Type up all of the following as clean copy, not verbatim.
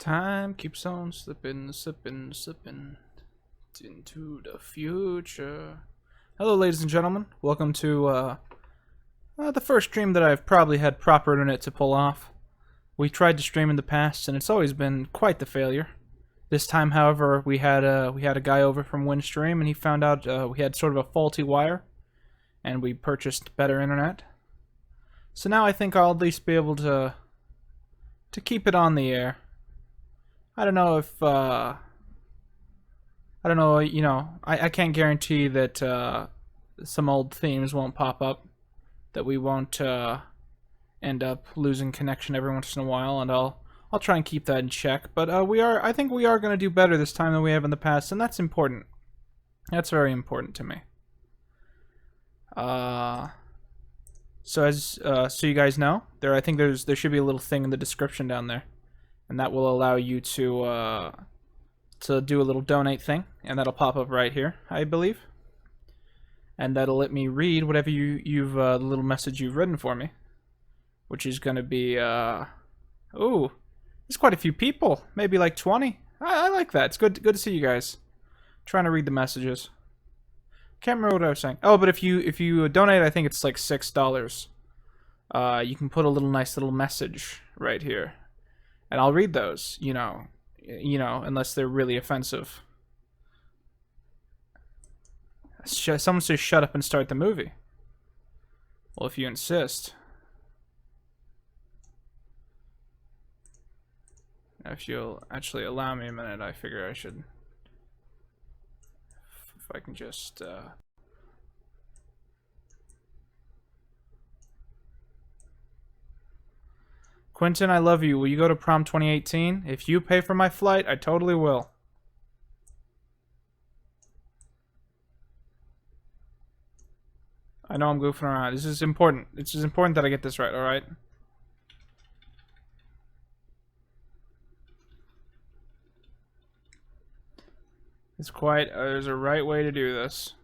Time keeps on slipping, slipping, slipping into the future. Hello, ladies and gentlemen. Welcome to the first stream that I've probably had proper internet to pull off. We tried to stream in the past, and it's always been quite the failure. This time, however, we had a guy over from Windstream, and he found out we had sort of a faulty wire, and we purchased better internet. So now I think I'll at least be able to keep it on the air. I don't know if, I don't know, you know, I can't guarantee that some old themes won't pop up, that we won't end up losing connection every once in a while, and I'll try and keep that in check. But I think we are going to do better this time than we have in the past, and that's important. That's very important to me. So you guys know, I think there should be a little thing in the description down there. And that will allow you to do a little donate thing, and that'll pop up right here, I believe. And that'll let me read whatever you've the little message you've written for me, which is gonna be ooh, there's quite a few people, maybe like 20. I like that. It's good to see you guys. Trying to read the messages. Can't remember what I was saying. Oh, but if you donate, I think it's like $6. You can put a nice little message right here. And I'll read those, you know, unless they're really offensive. Someone says shut up and start the movie. Well, if you insist. If you'll actually allow me a minute, I figure I should... If I can just... Quinton, I love you. Will you go to prom 2018? If you pay for my flight, I totally will. I know I'm goofing around. This is important. It's important that I get this right, alright? There's a right way to do this.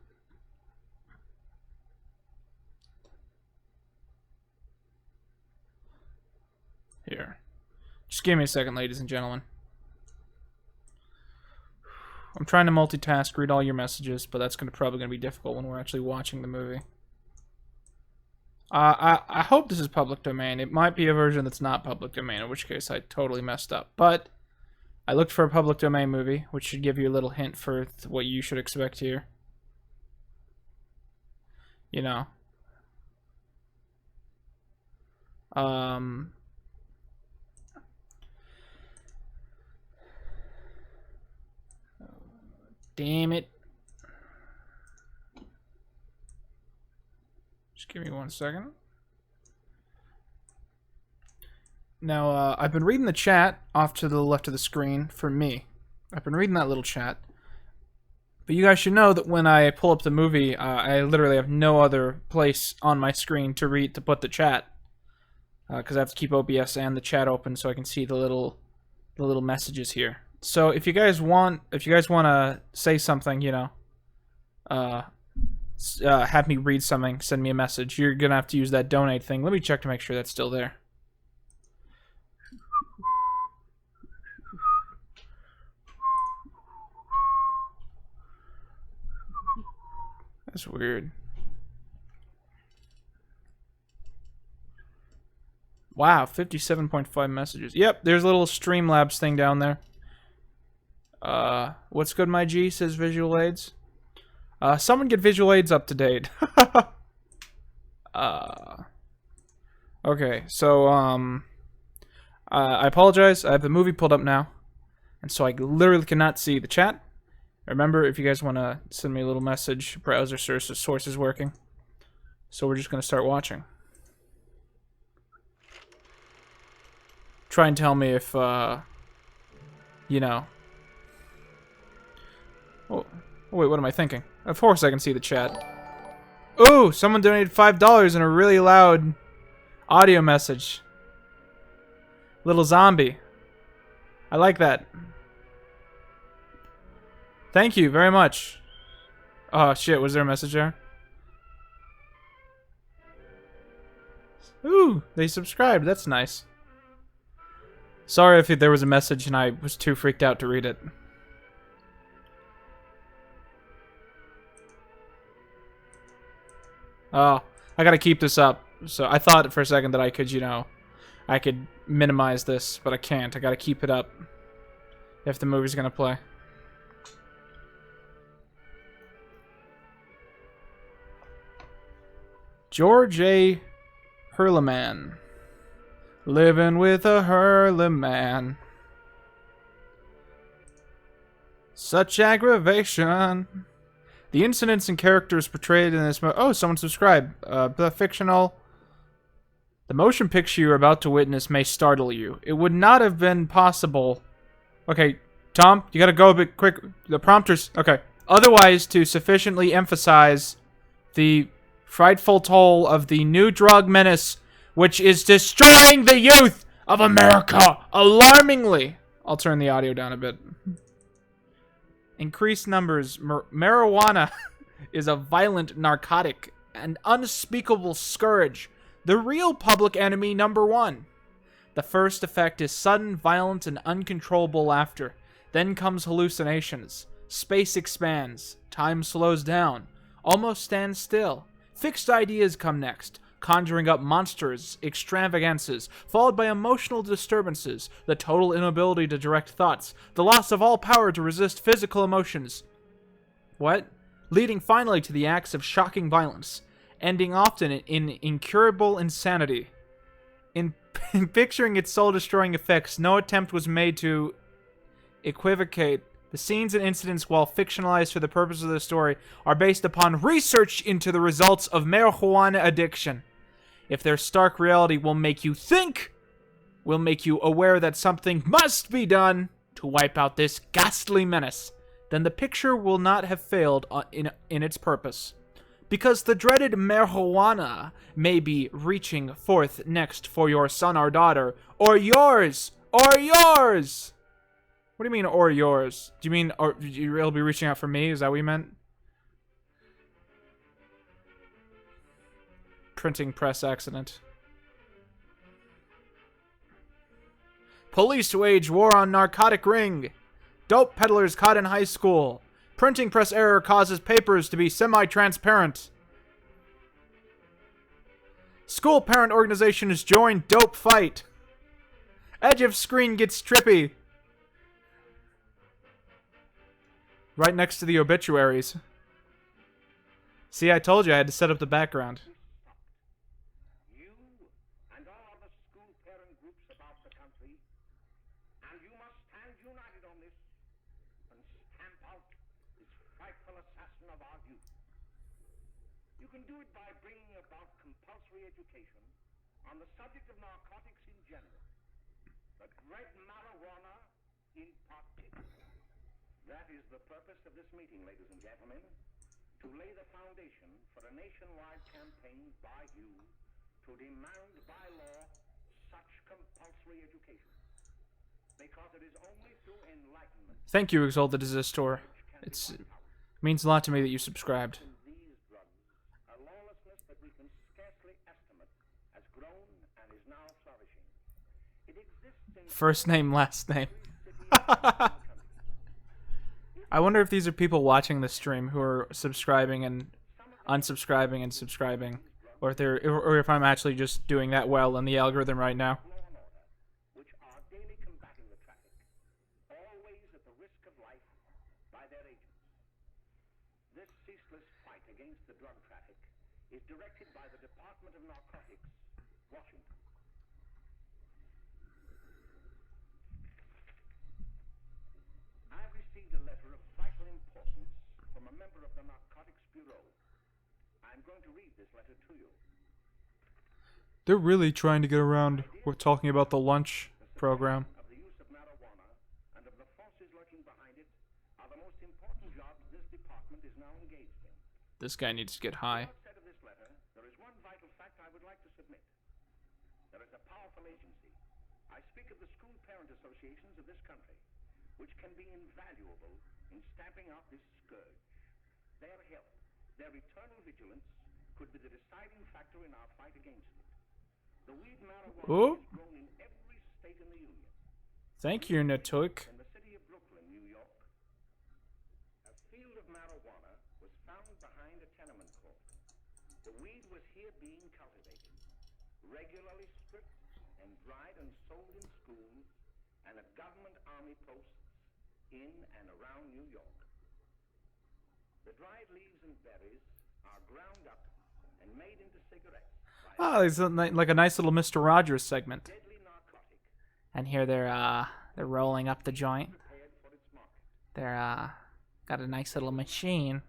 Here. Just give me a second, ladies and gentlemen. I'm trying to multitask, read all your messages, but that's probably going to be difficult when we're actually watching the movie. I hope this is public domain. It might be a version that's not public domain, in which case I totally messed up. But I looked for a public domain movie, which should give you a little hint for what you should expect here. You know. Damn it. Just give me 1 second. Now, I've been reading the chat off to the left of the screen for me. I've been reading that little chat. But you guys should know that when I pull up the movie, I literally have no other place on my screen to put the chat. Because I have to keep OBS and the chat open so I can see the little messages here. So if you guys want to say something, you know, have me read something, send me a message. You're gonna have to use that donate thing. Let me check to make sure that's still there. That's weird. Wow, 57.5 messages. Yep, there's a little Streamlabs thing down there. What's good, my G, says Visual Aids. Someone get Visual Aids up to date. Okay, so, I apologize. I have the movie pulled up now. And so I literally cannot see the chat. Remember, if you guys want to send me a little message, browser source is working. So we're just going to start watching. Try and tell me if, you know... Oh, wait, what am I thinking? Of course I can see the chat. Ooh, someone donated $5 in a really loud audio message. Little zombie. I like that. Thank you very much. Oh, shit, was there a message there? Ooh, they subscribed. That's nice. Sorry if there was a message and I was too freaked out to read it. Oh, I gotta keep this up. So I thought for a second that I could, you know, I could minimize this, but I can't. I gotta keep it up if the movie's gonna play. George A. Hurleman. Living with a Hurleman. Such aggravation. The incidents and characters portrayed in this oh, someone subscribed. The fictional... The motion picture you're about to witness may startle you. It would not have been possible... Okay, Tom, you gotta go a bit quick. The prompters... Okay. Otherwise, to sufficiently emphasize the frightful toll of the new drug menace, which is destroying the youth of America alarmingly. I'll turn the audio down a bit. Increased numbers. Marijuana is a violent narcotic, an unspeakable scourge, the real public enemy #1. The first effect is sudden, violent, and uncontrollable laughter. Then comes hallucinations. Space expands. Time slows down. Almost stands still. Fixed ideas come next, conjuring up monsters, extravagances, followed by emotional disturbances, the total inability to direct thoughts, the loss of all power to resist physical emotions. What? Leading finally to the acts of shocking violence, ending often in incurable insanity. In picturing its soul-destroying effects, no attempt was made to equivocate. The scenes and incidents, while fictionalized for the purpose of the story, are based upon research into the results of marijuana addiction. If their stark reality will make you think, will make you aware that something must be done to wipe out this ghastly menace, then the picture will not have failed in its purpose. Because the dreaded marijuana may be reaching forth next for your son or daughter, or yours, or yours! What do you mean, or yours? Do you mean, or you'll be reaching out for me? Is that what you meant? Printing press accident. Police wage war on narcotic ring. Dope peddlers caught in high school. Printing press error causes papers to be semi-transparent. School parent organizations join dope fight. Edge of screen gets trippy. Right next to the obituaries. See, I told you I had to set up the background. You and all other school parent groups about the country, and you must stand united on this and stamp out this frightful assassin of our youth. You can do it by bringing about compulsory education on the subject of narcotics in general, but red marijuana in particular. That is the purpose of this meeting, ladies and gentlemen, to lay the foundation for a nationwide campaign by you to demand by law such compulsory education. Because it is only through enlightenment... Thank you, Exalted Resistor. It means a lot to me that you subscribed. These drugs, a lawlessness that we can scarcely estimate, has grown and is now flourishing. It exists in... First name, last name. I wonder if these are people watching the stream who are subscribing and unsubscribing and subscribing, or if or if I'm actually just doing that well in the algorithm right now. law and order, which are daily combating the traffic, always at the risk of life by their agents. This ceaseless fight against the drug traffic is directed by the Department of Narcotics, Washington. I've received a letter of vital importance from a member of the Narcotics Bureau. I'm going to read this letter to you. They're really trying to get around. We're talking about the lunch program. Of the use of marijuana and of the forces lurking behind it are the most important jobs this department is now engaged in. This guy needs to get high. Outside of this letter, there is one vital fact I would like to submit. There is a powerful agency. I speak of the school parent associations of this country, which can be invaluable in stamping out this scourge. Their help, their eternal vigilance, could be the deciding factor in our fight against it. The weed marijuana Oh. is grown in every state in the Union. Thank you, Natook. In the city of Brooklyn, New York, a field of marijuana was found behind a tenement court. The weed was here being cultivated, regularly stripped and dried and sold in schools and at government army posts in and around New York. The dried leaves and berries are ground up and made into cigarettes. Oh, it's like a nice little Mr. Rogers segment. Deadly narcotic And here they're rolling up the joint. prepared for its market. They're got a nice little machine.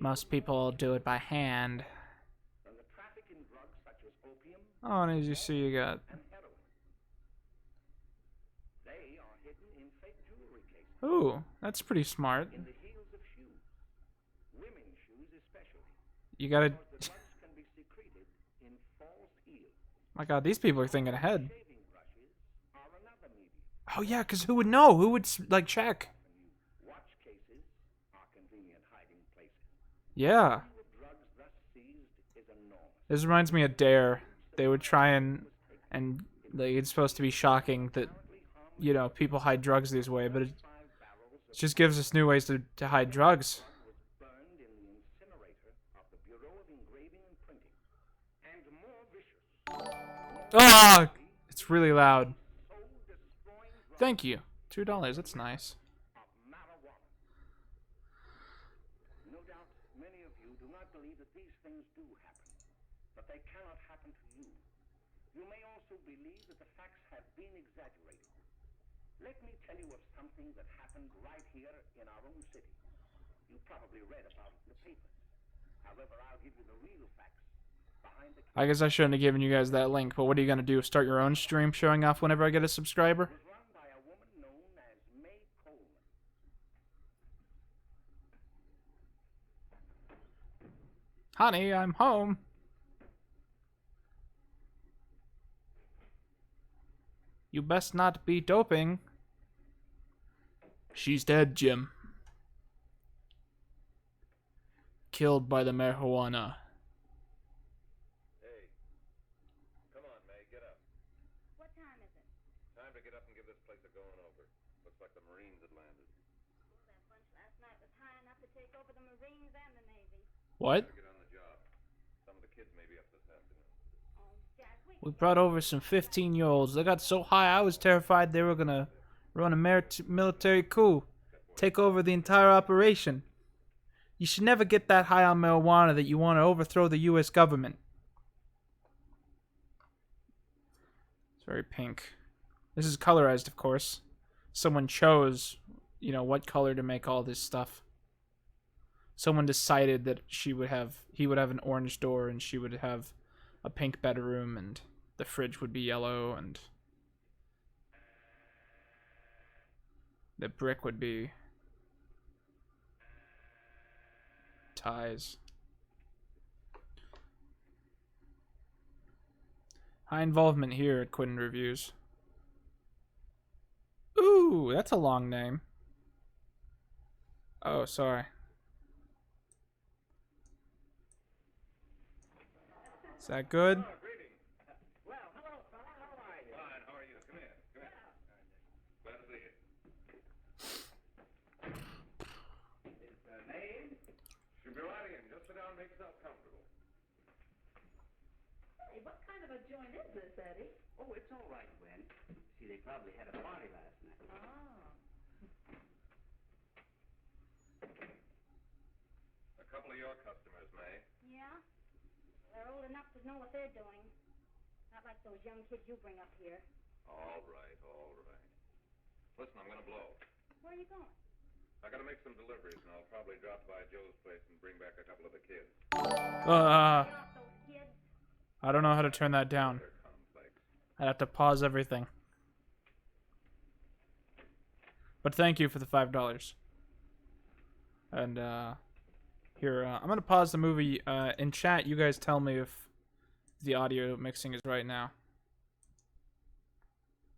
Most people do it by hand. And the traffic in drugs such as opium Oh, and as you see, you got. and heroin. They are hidden in fake jewelry cases, Ooh, that's pretty smart. in the heels of shoes, women's shoes especially. You gotta. The drugs can be secreted in false heels. My God, these people are thinking ahead. Shaving brushes are another medium. Oh yeah, because who would know? Who would like check? Watch cases are convenient hiding places. Yeah. The drugs thus seized is enormous. This reminds me of Dare. They would try and like it's supposed to be shocking that people hide drugs this way, but it 5 barrels of just gives us new ways to hide drugs. was burned in the incinerator of the Bureau of Engraving and Printing. And more vicious, Ah, it's really loud. soul-destroying drugs Thank you. $2. That's nice. of marijuana. No doubt many of you do not believe that these things do happen, but they cannot happen to you. You may also believe that the facts have been exaggerated. Let me tell you of something that happened right here in our own city. You probably read about it in the papers. However, I'll give you the real facts behind the I guess I shouldn't have given you guys that link, but what are you gonna do? Start your own stream showing off whenever I get a subscriber? was run by a woman known as May Coleman. Honey, I'm home. You best not be doping. She's dead, Jim. Killed by the marijuana. Hey, come on, May, get up. What time is it? Time to get up and give this place a going over. Looks like the Marines had landed. That bunch last night was high enough to take over the Marines and the Navy. What? Better get on the job. Some of the kids may be up this afternoon. Oh, Jack, We brought over some 15-year-olds. They got so high I was terrified they were gonna run a military coup. Take over the entire operation. You should never get that high on marijuana that you want to overthrow the U.S. government. It's very pink. This is colorized, of course. Someone chose, what color to make all this stuff. Someone decided that he would have an orange door and she would have a pink bedroom and the fridge would be yellow and the brick would be ties. High involvement here at Quinton Reviews. Ooh, that's a long name. Oh, sorry. Is that good? Greetings. Well, hello, fella. How are you? Fine, how are you? Come here. Come here. Glad to see you. Name? Should be right in. Just sit down and make yourself comfortable. Hey, what kind of a joint is this, Eddie? Oh, it's all right, Gwen. See, they probably had a party last night. Oh. A couple of your customers, May. Yeah? They're old enough to know what they're doing. Not like those young kids you bring up here. All right, all right. Listen, I'm gonna blow. Where are you going? I gotta make some deliveries, and I'll probably drop by Joe's place and bring back a couple of the kids. Get off those kids. I don't know how to turn that down. They're complex. I'd have to pause everything. But thank you for the $5. And here, I'm gonna pause the movie. In chat, you guys tell me if the audio mixing is right now.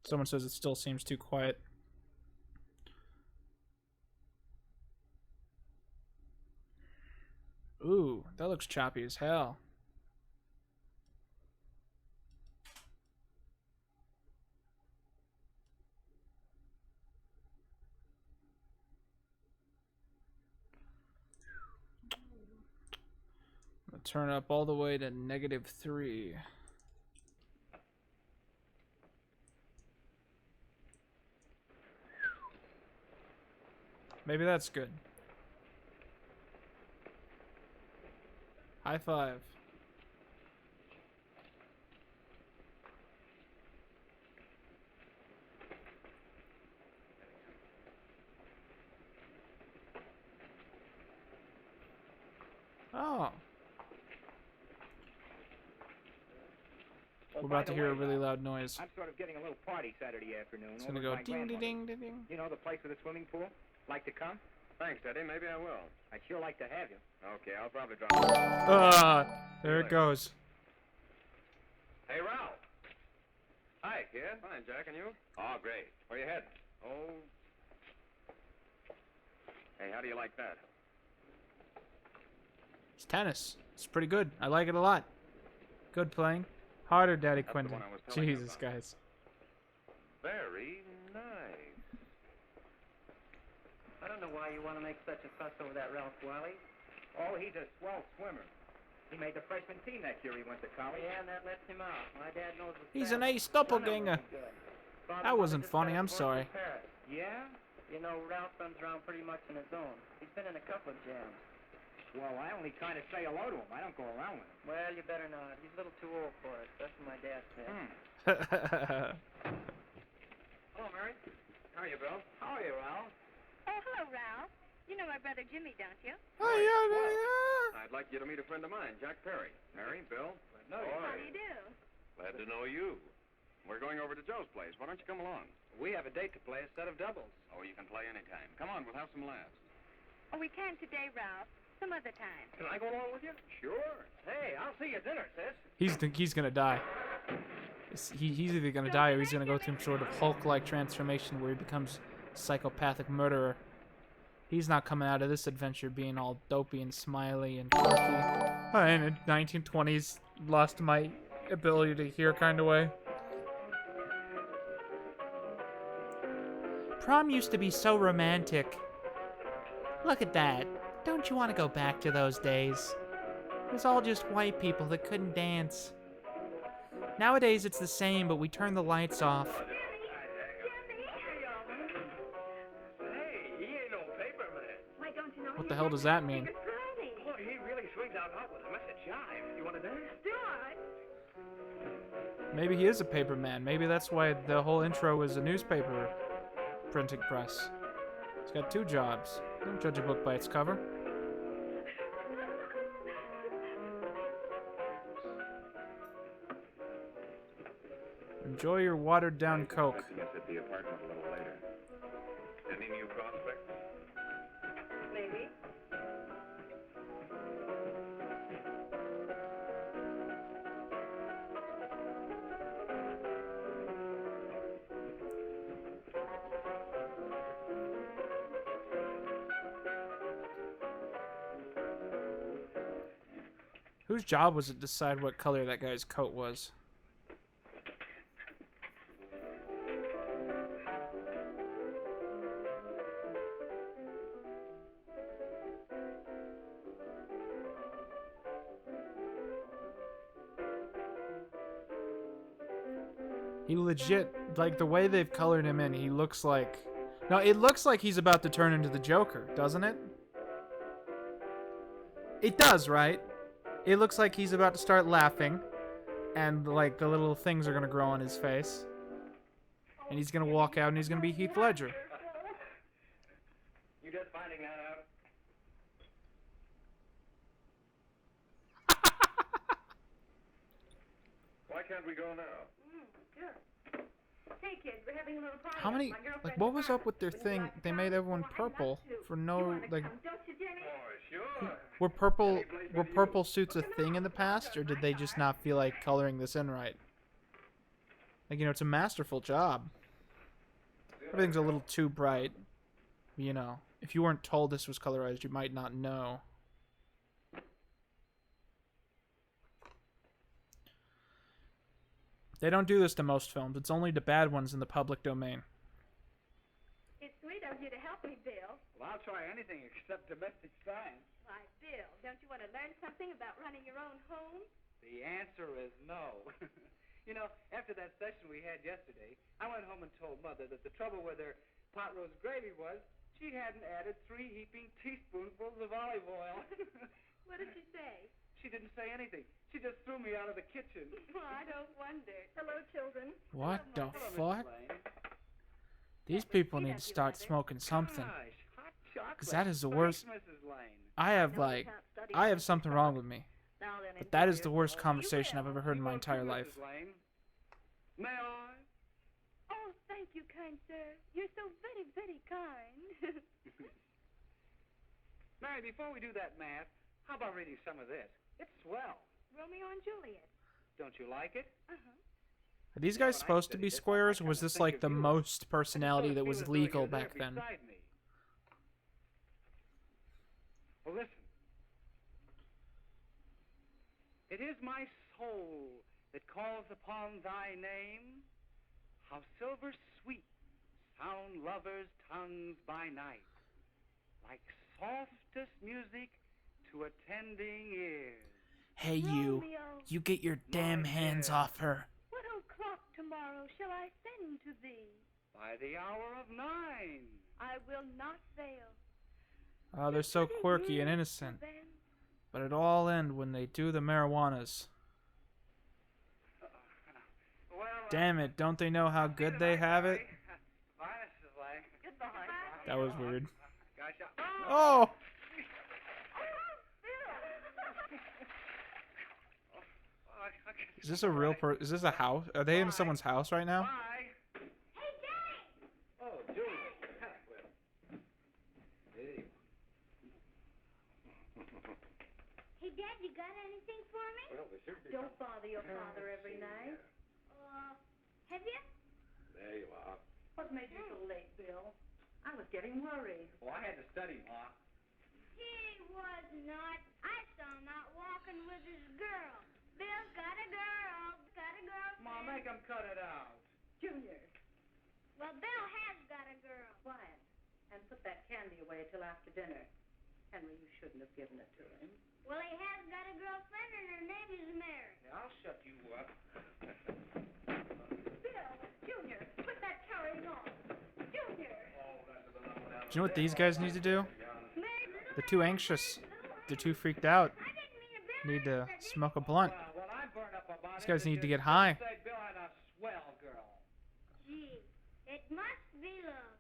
Someone says it still seems too quiet. Ooh, that looks choppy as hell. turn up all the way to -3. Maybe that's good. High five. Oh. We're about to hear a really loud noise. I'm sort of getting a little party Saturday afternoon. It's gonna go ding ding ding ding ding. You know the place with the swimming pool? Like to come? Thanks, Eddie. Maybe I will. I'd sure like to have you. Okay, I'll probably drop by. There it goes. Hey, Ralph. Hi, kid. Fine, Jack, and you? Oh, great. Where you heading? Oh. Hey, how do you like that? It's tennis. It's pretty good. I like it a lot. Good playing. Harder, Daddy That's the Quinton. one I was telling you Jesus, about. guys. Very nice. I don't know why you want to make such a fuss over that Ralph Wiley. Oh, he's a swell swimmer. He made the freshman team that year he went to college. Yeah, and that lets him out. My dad knows the He's stats. an ace doppelganger. That wasn't funny. I'm sorry. Yeah? You know, Ralph runs around pretty much on his own. He's been in a couple of jams. Well, I only kind of say hello to him. I don't go around with him. Well, you better not. He's a little too old for it. That's what my dad said. Hello, Mary. How are you, Bill? How are you, Ralph? Oh, hello, Ralph. You know my brother Jimmy, don't you? I'd like you to meet a friend of mine, Jack Perry. Mary, Bill. No, How do you do? Glad to know you. We're going over to Joe's place. Why don't you come along? we have a date to play, a set of doubles. Oh, you can play anytime. Come on, we'll have some laughs. Oh, we can't today, Ralph. Some other time. Can I go along with you? Sure. Hey, I'll see you at dinner, sis. He's gonna die. He's either gonna die or he's gonna go through some sort of Hulk-like transformation where he becomes a psychopathic murderer. He's not coming out of this adventure being all dopey and smiley and quirky. In the 1920s, lost my ability to hear kind of way. Prom used to be so romantic. Look at that. Don't you want to go back to those days? It was all just white people that couldn't dance. Nowadays it's the same, but we turn the lights off. Hey, he ain't no paper man. Why don't you know? What the hell does that mean? Well, he really swings out hot with a message jive. You want to dance? Do I? Maybe he is a paper man. Maybe that's why the whole intro was a newspaper printing press. He's got two jobs. Don't judge a book by its cover. Enjoy your watered down Coke. Yes, at the apartment a little later. Any new prospects? Maybe. Whose job was it to decide what color that guy's coat was? He legit, like the way they've colored him in, he looks like... No, it looks like he's about to turn into the Joker, doesn't it? It does, right? It looks like he's about to start laughing, and like the little things are gonna grow on his face. And he's gonna walk out and he's gonna be Heath Ledger. You just finding that out? Why can't we go now? Sure. Hey, kids, we're having a little party. How many, My girlfriend's like, what was party. up with their Would you thing? like to They come? made everyone Well, I'd purple love to. for You no, wanna like, come, don't you, Jimmy? Oh, sure. were purple suits a thing in the past, or did they just not feel like coloring this in right? Like, you know, it's a masterful job. Everything's a little too bright. You know, if you weren't told this was colorized, you might not know. They don't do this to most films. It's only to bad ones in the public domain. It's sweet of you to help me, Bill. Well, I'll try anything except domestic science. Why, Bill, don't you want to learn something about running your own home? The answer is no. You know, after that session we had yesterday, I went home and told Mother that the trouble with her pot roast gravy was she hadn't added 3 heaping teaspoonfuls of olive oil. What did she say? She didn't say anything. She just threw me out of the kitchen. Well, I don't wonder. Hello, children. What the Hello, Miss fuck? Lane. These people need to start smoking something. Gosh, hot chocolate. 'Cause that is the Thanks, worst. Mrs. Lane. I have something wrong with me. Now then, But that is enjoy the worst yourself. conversation I've ever heard in my You will entire too, life. Mrs. Lane. May I? Oh, thank you, kind sir. You're so very, very kind. Mary, before we do that math, how about reading some of this? It's swell. Romeo and Juliet. Don't you like it? Uh-huh. Are these guys supposed to be squares, or was this like the most personality that was legal back then? Well, listen. It is my soul that calls upon thy name. How silver sweet sound lovers' tongues by night, like softest music to attending ears. Hey, you. Romeo, You get your damn hands off her. what o'clock tomorrow shall I send to thee? By the hour of 9. I will not fail. Oh, they're so quirky and innocent. Then But it all end when they do the marijuanas. Well, Damn it, don't they know how good they have it? Bye, Mrs. Lang. goodbye. That was weird. Gosh, Oh! Is this a real is this a house? Are they in someone's house right now? Bye. Hey, Daddy! Oh, Julie. Hey. Hey, Dad, you got anything for me? Well, there should be. Don't bother your father every night. Have you? There you are. What made you so late, Bill? I was getting worried. Oh, I had to study, Ma. He was not. I saw him out walking with his girl. Bill's got a girl. Got a girlfriend. Ma, make him cut it out. Junior, Well, Bill has got a girl. quiet. And put that candy away till after dinner. Henry, you shouldn't have given it to him. Well, he has got a girlfriend, and her name is Mary. Yeah, I'll shut you up. Bill, Junior, quit that carrying on. Junior! Do you know what these guys need to do? Mary, They're too anxious. They're too freaked out. I didn't mean to Bill. Need to smoke a blunt. Well, I'm burned up about These it. guys need to because get high. Say Bill had a swell girl. Gee, it must be love.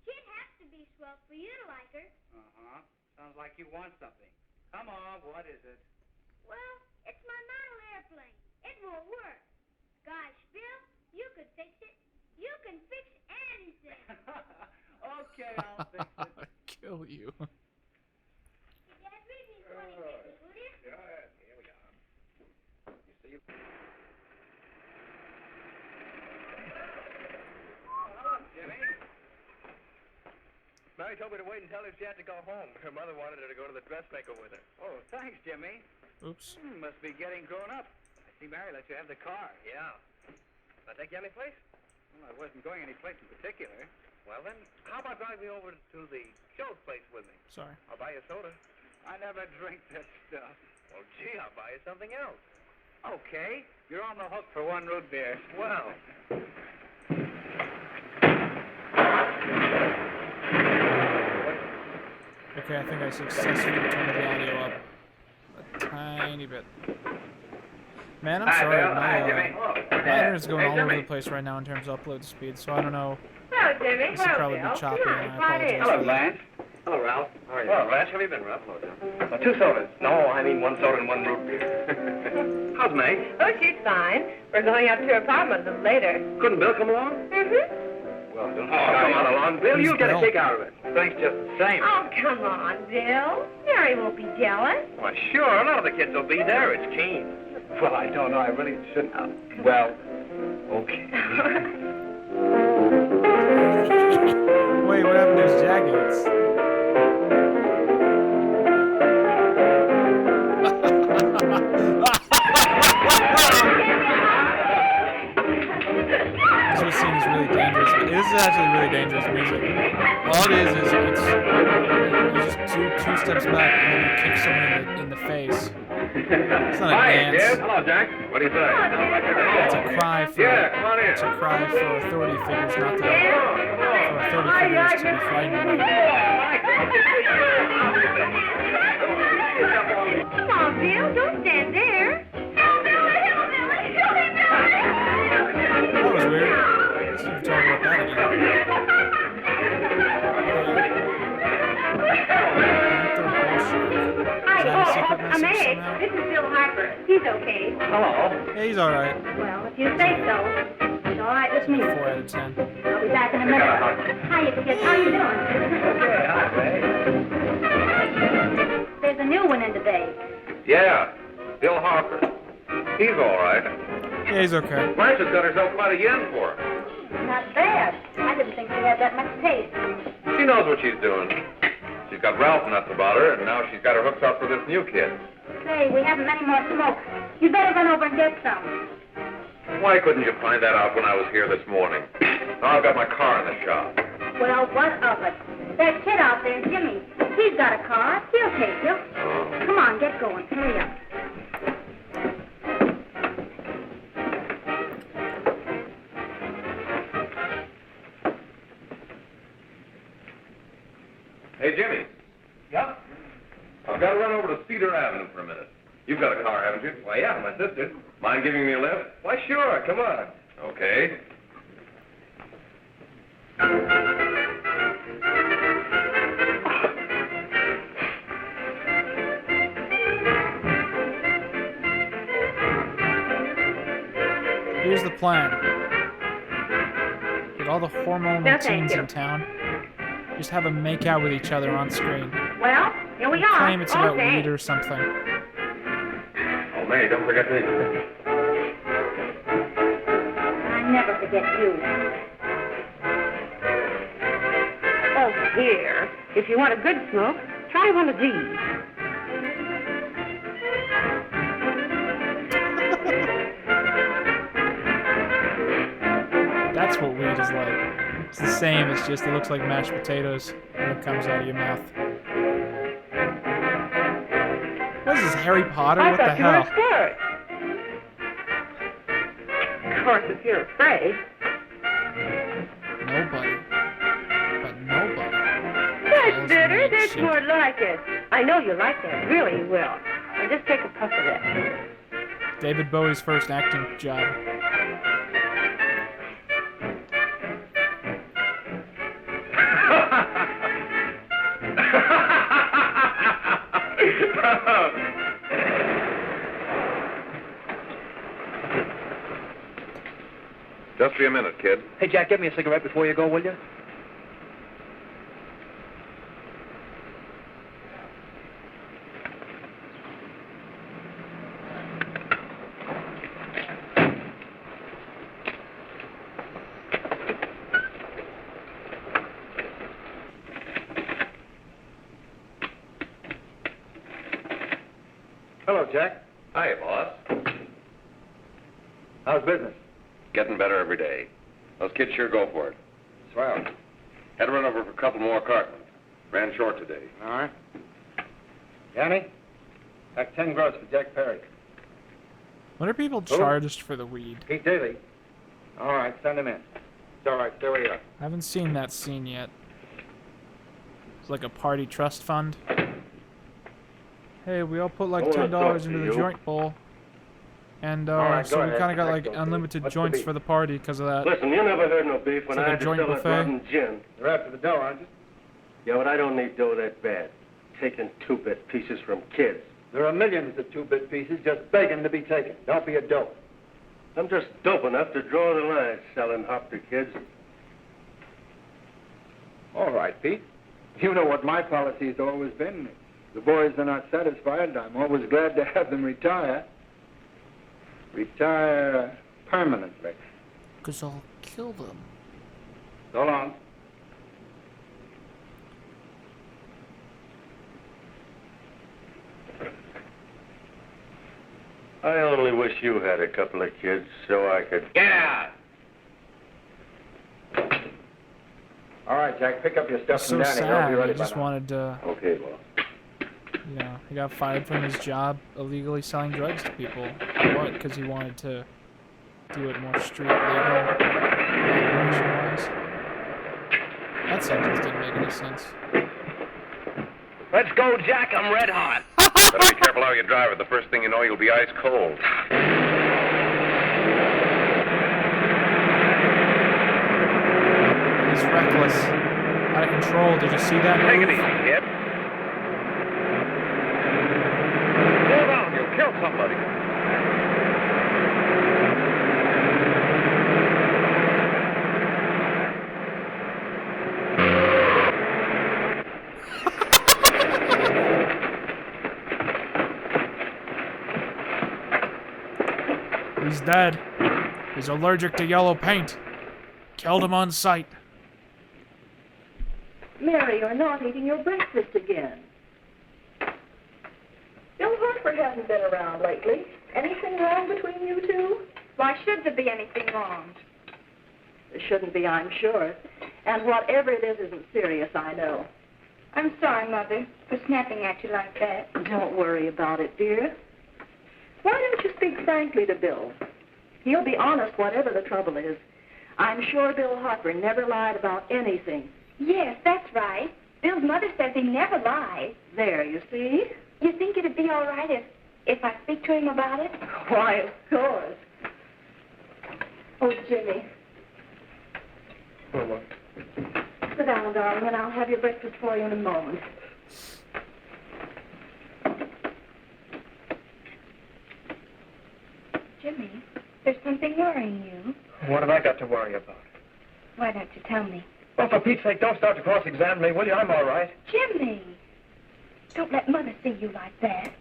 She'd have to be swell for you to like her. Uh-huh. Sounds like you want something. Come on, what is it? Well, it's my model airplane. It won't work. Gosh, Bill, you could fix it. You can fix anything. Okay, I'll fix it. Kill you. Hey, Dad, read me 20 pages, will you? Yeah, here we are. You see? Hello, Jimmy. Mary told me to wait and tell her she had to go home. Her mother wanted her to go to the dressmaker with her. Oh, thanks, Jimmy. Oops. Must be getting grown up. I see Mary let you have the car. Yeah. Can I take you any place? Well, I wasn't going any place in particular. Well, then, how about driving me over to the show's place with me? Sorry. I'll buy you a soda. I never drink that stuff. Well, gee, I'll buy you something else. Okay, you're on the hook for 1 root beer. Well, Okay, I think I successfully turned the audio up a tiny bit. Man, I'm Hi, sorry. Bill. Hi, Jimmy. My internet's going all over the place right now in terms of upload speed, so I don't know. Hello, Jimmy. This will Hello, probably Bill. be choppy, Come on, and I slide in. apologize for that. Lance. hello, Ralph. How are you? Well, Ralph, how have you been, Ralph? Hello, John. 2 sodas. No, I mean 1 soda and 1 root beer. How's May? Oh, she's fine. We're going up to her apartment a little later. Couldn't Bill come along? Mm-hmm. Well, don't come on along. Bill, Who's you'll get a Bill? kick out of it. Thanks just the same. Oh, come on, Bill. Mary won't be jealous. Well, sure, none of the kids will be there. It's Keen. Well, I don't know. I really shouldn't. Well, okay. Wait, what happened to his jackets? This scene is really dangerous. This is actually really dangerous music. All it is it's you just do 2 steps back and then you kick someone in the face. It's not a Hi, dance. kid. Hello, Jack. What do you say? It's a cry for Come on in. it's a cry for authority figures not to for authority figures to be frightened by you. Come on, Bill. Don't stand there. That was weird. Let's keep talking about that again. Is that a secret I'm message Meg. somehow? This is Bill Harper. He's okay. Hello. Yeah, he's alright. Well, if you say so, it's all right with me. 4 out of 10. I'll be back in a minute. Hiya, kids. How you doing? Okay, hi, Ray. There's a new one in today. Yeah, Bill Harper. He's all right. Yeah, he's okay. Blanche's got herself quite a yen for her. Not bad. I didn't think she had that much taste. She knows what she's doing. She's got Ralph nuts about her, and now she's got her hooks up for this new kid. Say, we haven't any more smoke. You better run over and get some. Why couldn't you find that out when I was here this morning? Now I've got my car in the shop. Well, what of it? That kid out there, Jimmy, he's got a car. He'll take you. Oh. Come on, get going. Hurry up. Hey, Jimmy. Yeah? I've got to run over to Cedar Avenue for a minute. You've got a car, haven't you? Why, yeah, my sister. Mind giving me a lift? Why, sure. Come on. Okay. Here's the plan. Get all the hormonal No, thank teens you. in town. Just have them make out with each other on screen. Well, here we are. Claim it's about Okay. weed or something. Oh, May, don't forget me. I never forget you. Oh, here. If you want a good smoke, try one of these. That's what weed is like. It's the same, it's just it looks like mashed potatoes when it comes out of your mouth. What is this, Harry Potter? I What the thought you were hell? scared. Of course, if you're afraid. Nobody. But nobody. That's calls better. me That's shit. more like it. I know you like that. Really, you will. Now just take a puff of that. David Bowie's first acting job. Just be a minute, kid. Hey, Jack, get me a cigarette before you go, will you? Hello, Jack. Hi, boss. How's business? Getting better every day. Those kids sure go for it. Swell. Had to run over for a couple more cartons. Ran short today. All right. Yanni, pack 10 gross for Jack Perry. What are people charged for the weed? Pete Daly. All right, send him in. It's all right, stay where you are. I haven't seen that scene yet. It's like a party trust fund. Hey, we all put like I wanna $10 talk into to the you. joint bowl. And right, so go we ahead. kind of got Let's like go, Pete. unlimited What's the joints beef? for the party because of that. Listen, you never heard no beef when It's like I a had to joint sell that buffet. rotten gin. You're after the dough, aren't you? Yeah, but I don't need dough that bad. Taking 2-bit pieces from kids. There are millions of 2-bit pieces just begging to be taken. Don't be a dope. I'm just dope enough to draw the line selling hop to kids. All right, Pete. You know what my policy's always been. If the boys are not satisfied, I'm always glad to have them retire. Retire permanently. Because I'll kill them. So long. I only wish you had a couple of kids so I could... Get out! All right, Jack, pick up your stuff It's from so down here. I'll be sad. ready He by just now. wanted to, Okay, boss. you know, he got fired from his job illegally selling drugs to people. For what? Because he wanted to do it more street legal, operation-wise. That sentence didn't make any sense. Let's go, Jack. I'm red hot. Better be careful how you drive it. The first thing you know, you'll be ice cold. He's reckless. Out of control. Did you see that Take it move? easy, kid. Slow down. You'll kill somebody. He's dead. He's allergic to yellow paint. Killed him on sight. Mary, you're not eating your breakfast again. Bill Hartford hasn't been around lately. Anything wrong between you two? Why should there be anything wrong? There shouldn't be, I'm sure. And whatever it is isn't serious, I know. I'm sorry, Mother, for snapping at you like that. Don't worry about it, dear. Why don't you speak frankly to Bill? He'll be honest whatever the trouble is. I'm sure Bill Hartford never lied about anything. Yes, that's right. Bill's mother says he never lies. There, you see? You think it'd be all right if I speak to him about it? Why, of course. Oh, Jimmy. Mama. Sit down, darling, and I'll have your breakfast for you in a moment. Jimmy, there's something worrying you. What have I got to worry about? Why don't you tell me? Well, for Pete's sake, don't start to cross-examine me, will you? I'm all right. Jimmy! Don't let Mother see you like that.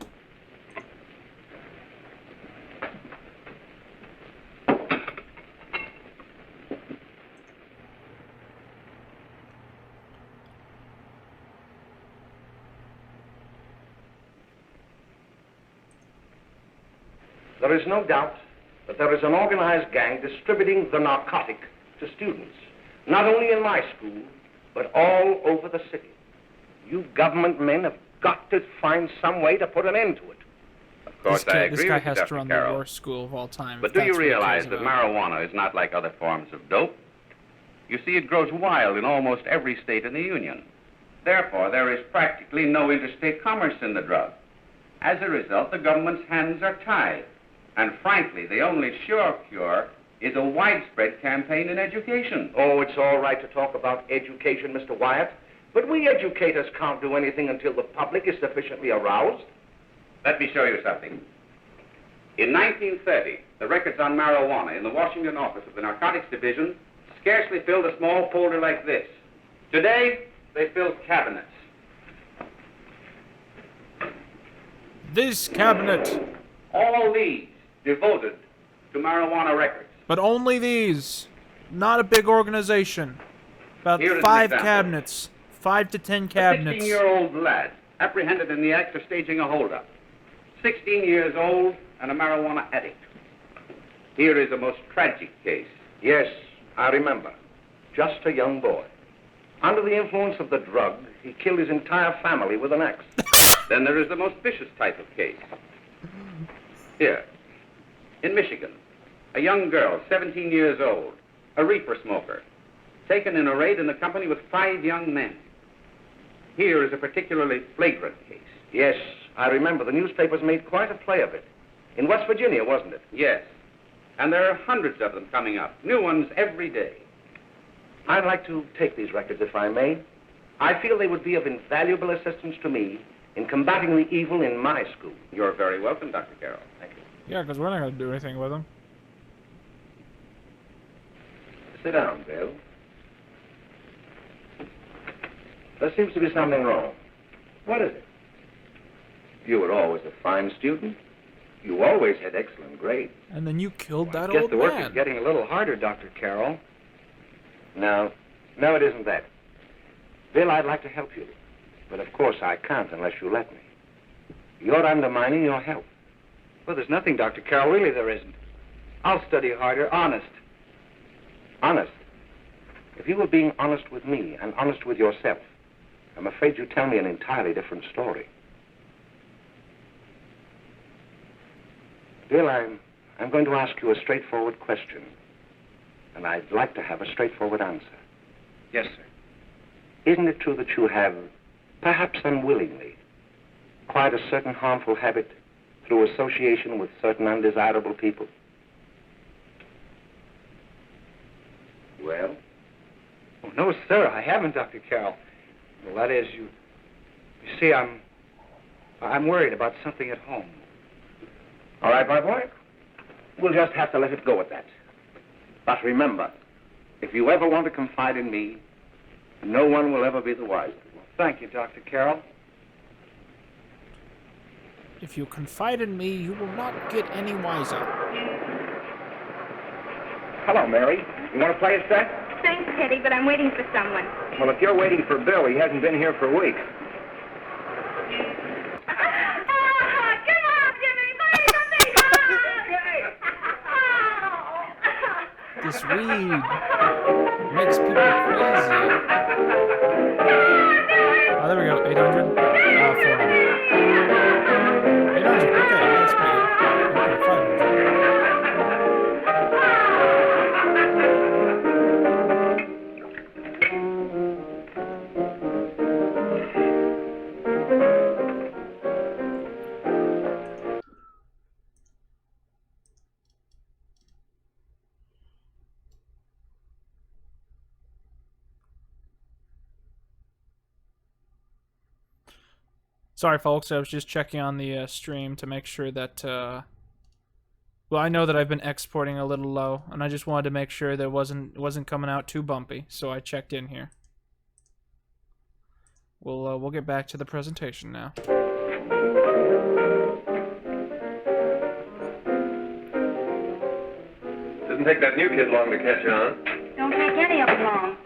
There is no doubt that there is an organized gang distributing the narcotic to students, not only in my school, but all over the city. You government men have got to find some way to put an end to it. Of course, This I guy, agree this guy with you, has Dr. to run the Carroll. worst school of all time. But if do you that's what he realize cares that about. marijuana is not like other forms of dope? You see, it grows wild in almost every state in the Union. Therefore, there is practically no interstate commerce in the drug. As a result, the government's hands are tied. And frankly, the only sure cure is a widespread campaign in education. Oh, it's all right to talk about education, Mr. Wyatt, but we educators can't do anything until the public is sufficiently aroused. Let me show you something. In 1930, the records on marijuana in the Washington office of the Narcotics Division scarcely filled a small folder like this. Today, they fill cabinets. This cabinet. All these devoted to marijuana records. But only these. Not a big organization. About Here is an 5 example. cabinets. 5 to 10 A cabinets. 16-year-old lad apprehended in the act of staging a holdup. 16 years old and a marijuana addict. Here is a most tragic case. Yes, I remember. Just a young boy. Under the influence of the drug, he killed his entire family with an axe. Then there is the most vicious type of case. Here, in Michigan, a young girl, 17 years old, a reefer smoker, taken in a raid in the company with 5 young men. Here is a particularly flagrant case. Yes, I remember. The newspapers made quite a play of it. In West Virginia, wasn't it? Yes, and there are hundreds of them coming up, new ones every day. I'd like to take these records, if I may. I feel they would be of invaluable assistance to me in combating the evil in my school. You're very welcome, Dr. Carroll. Thank you. Yeah, because we're not going to do anything with them. Sit down, Bill. There seems to be something wrong. What is it? You were always a fine student. You always had excellent grades. And then you killed that I guess old the work man. is getting a little harder, Dr. Carroll. No, it isn't that. Bill, I'd like to help you. But of course I can't unless you let me. You're undermining your health. Well, there's nothing, Dr. Carroll. Really, there isn't. I'll study harder, honest. Honest. If you were being honest with me and honest with yourself, I'm afraid you'd tell me an entirely different story. Bill, I'm going to ask you a straightforward question, and I'd like to have a straightforward answer. Yes, sir. Isn't it true that you have, perhaps unwillingly, acquired a certain harmful habit through association with certain undesirable people? Well? Oh, no, sir, I haven't, Dr. Carroll. Well, that is, you see, I'm worried about something at home. All right, my boy. We'll just have to let it go at that. But remember, if you ever want to confide in me, no one will ever be the wiser. Thank you, Dr. Carroll. If you confide in me, you will not get any wiser. Hello, Mary. You want to play a set? Thanks, Teddy, but I'm waiting for someone. Well, if you're waiting for Bill, he hasn't been here for weeks. Come on, Jimmy. Play something. This weed makes people crazy. Oh, there we go. 800. 400. 800. Okay, that's pretty good. Okay, 500. Sorry, folks. I was just checking on the stream to make sure that. Well, I know that I've been exporting a little low, and I just wanted to make sure that it wasn't coming out too bumpy, so I checked in here. We'll get back to the presentation now. Doesn't take that new kid long to catch on. Don't take any of them long.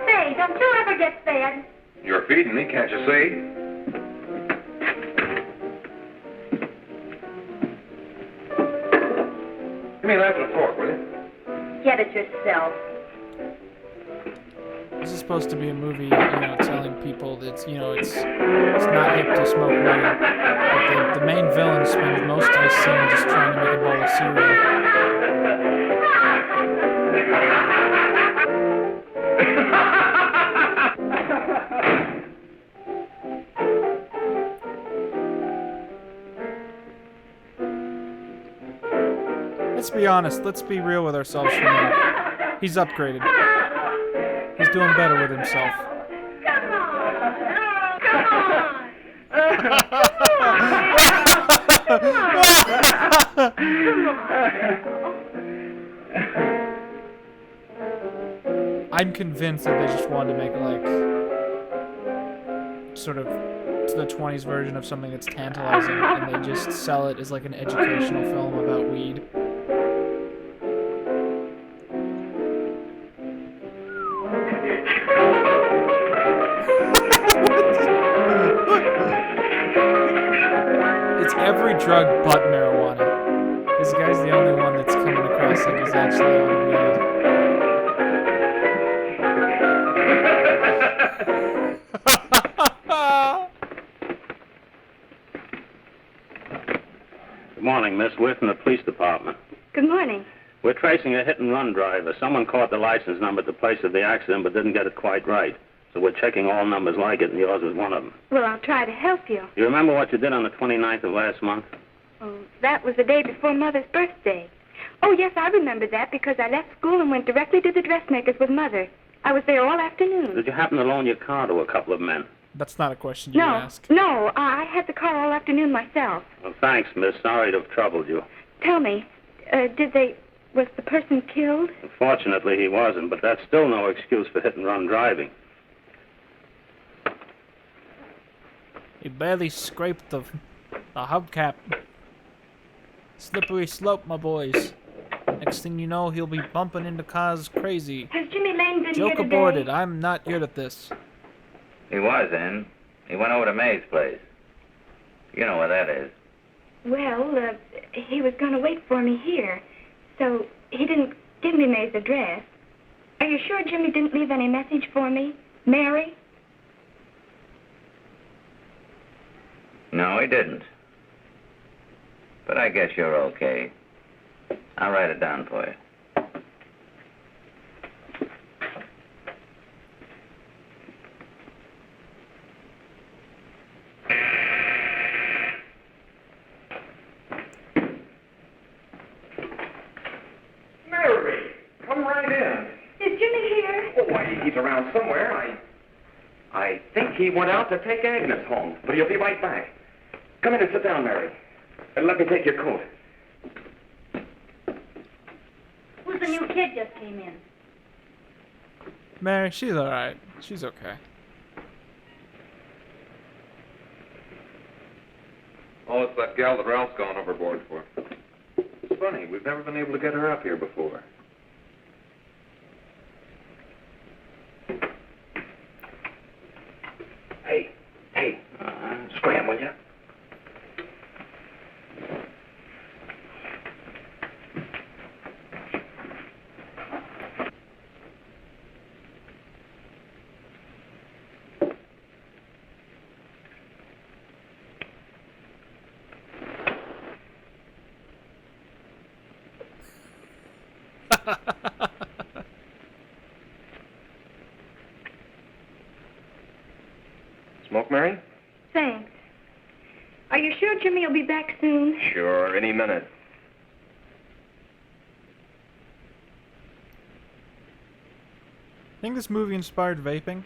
Say, don't you ever get fed? You're feeding me, can't you see? Give me a knife and a fork, will you? Get it yourself. This is supposed to be a movie, you know, telling people that it's not hip to smoke weed. But the main villain spends most of his scene just trying to make a bowl of cereal. Let's be honest. Let's be real with ourselves for a minute. He's upgraded. He's doing better with himself. Come on. Come on. I'm convinced that they just wanted to make like sort of the 20s version of something that's tantalizing, and they just sell it as like an educational film about weed. It's every drug but marijuana. This guy's the only one that's coming across like he's actually on weed. Good morning, Miss. We're from the police department. Good morning. We're tracing a hit-and-run driver. Someone caught the license number at the place of the accident but didn't get it quite right. So we're checking all numbers like it, and yours is one of them. Well, I'll try to help you. You remember what you did on the 29th of last month? Oh, that was the day before Mother's birthday. Oh, yes, I remember that because I left school and went directly to the dressmaker's with Mother. I was there all afternoon. Did you happen to loan your car to a couple of men? That's not a question you ask. No, I had the car all afternoon myself. Well, thanks, Miss. Sorry to have troubled you. Tell me, was the person killed? Fortunately, he wasn't, but that's still no excuse for hit-and-run driving. He barely scraped the hubcap. Slippery slope, my boys. Next thing you know, he'll be bumping into cars crazy. Has Jimmy Lane been Joke here today? aborted. I'm not good at this. He was in. He went over to May's place. You know where that is. Well, he was going to wait for me here, so he didn't give me May's address. Are you sure Jimmy didn't leave any message for me? Mary? No, he didn't. But I guess you're okay. I'll write it down for you. Mary, come right in. Is Jimmy here? Oh, why, he's around somewhere. I think he went out to take Agnes home, but he'll be right back. Come in and sit down, Mary. And let me take your coat. Who's the new kid just came in? Mary, she's alright. She's okay. Oh, it's that gal that Ralph's gone overboard for. It's funny, we've never been able to get her up here before. Hey, scram, will you? Smoke, Mary? Thanks. Are you sure Jimmy will be back soon? Sure, any minute. Think this movie inspired vaping?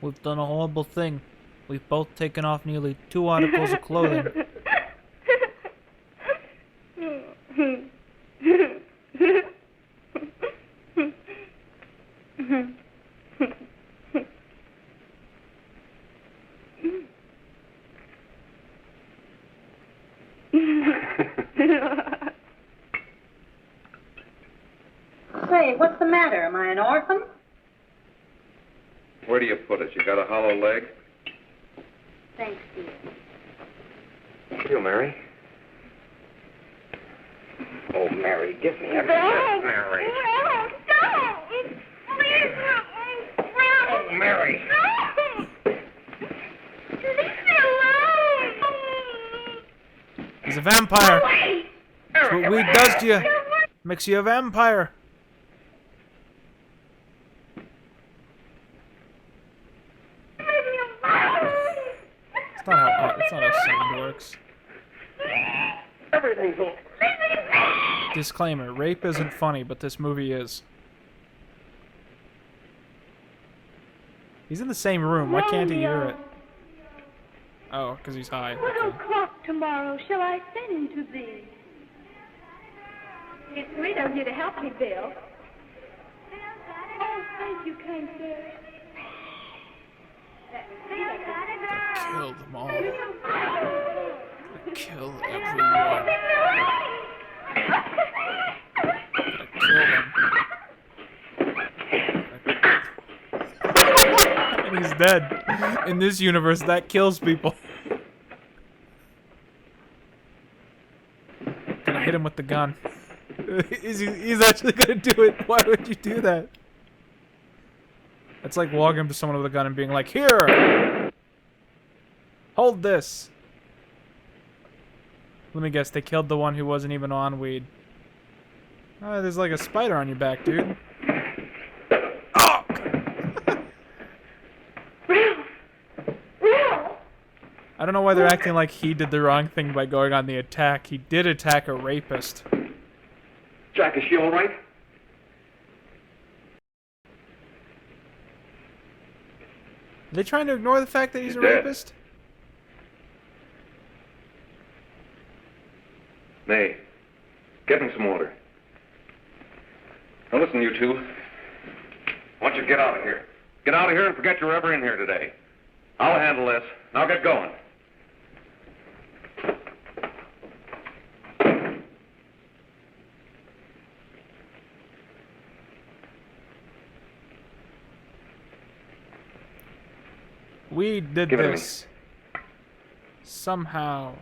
We've done a horrible thing. We've both taken off nearly 2 articles of clothing. Say, what's the matter? Am I an orphan? Where do you put it? You got a hollow leg? Thanks, dear. You, Mary. Oh, Mary, give me a Ralph! Mary. Ralph, don't! Please, Ralph! Oh, Mary. No! Leave me alone! He's a vampire. Wait! That's what weed does to you. Makes you a vampire. That's not how sound works. Everything's over. Disclaimer, rape isn't funny, but this movie is. He's in the same room. Why can't he hear it? Oh, because he's high. 12 o'clock tomorrow. Shall I send to thee? It's sweet of you to help me, Bill. Oh, thank you, kind sir. Kill them all. Kill everyone. Kill them. And he's dead. In this universe, that kills people. Gonna hit him with the gun. He's actually gonna do it. Why would you do that? It's like walking up to someone with a gun and being like, "Here! Hold this!" Let me guess, they killed the one who wasn't even on weed. Oh, there's like a spider on your back, dude. Oh! I don't know why they're acting like he did the wrong thing by going on the attack. He did attack a rapist. Jack, is she all right? Are they trying to ignore the fact that he's a dead. rapist? May, get me some water. Now listen, you two. I want you to get out of here. Get out of here and forget you're ever in here today. I'll handle this. Now get going. We did Give it to me. this. Somehow.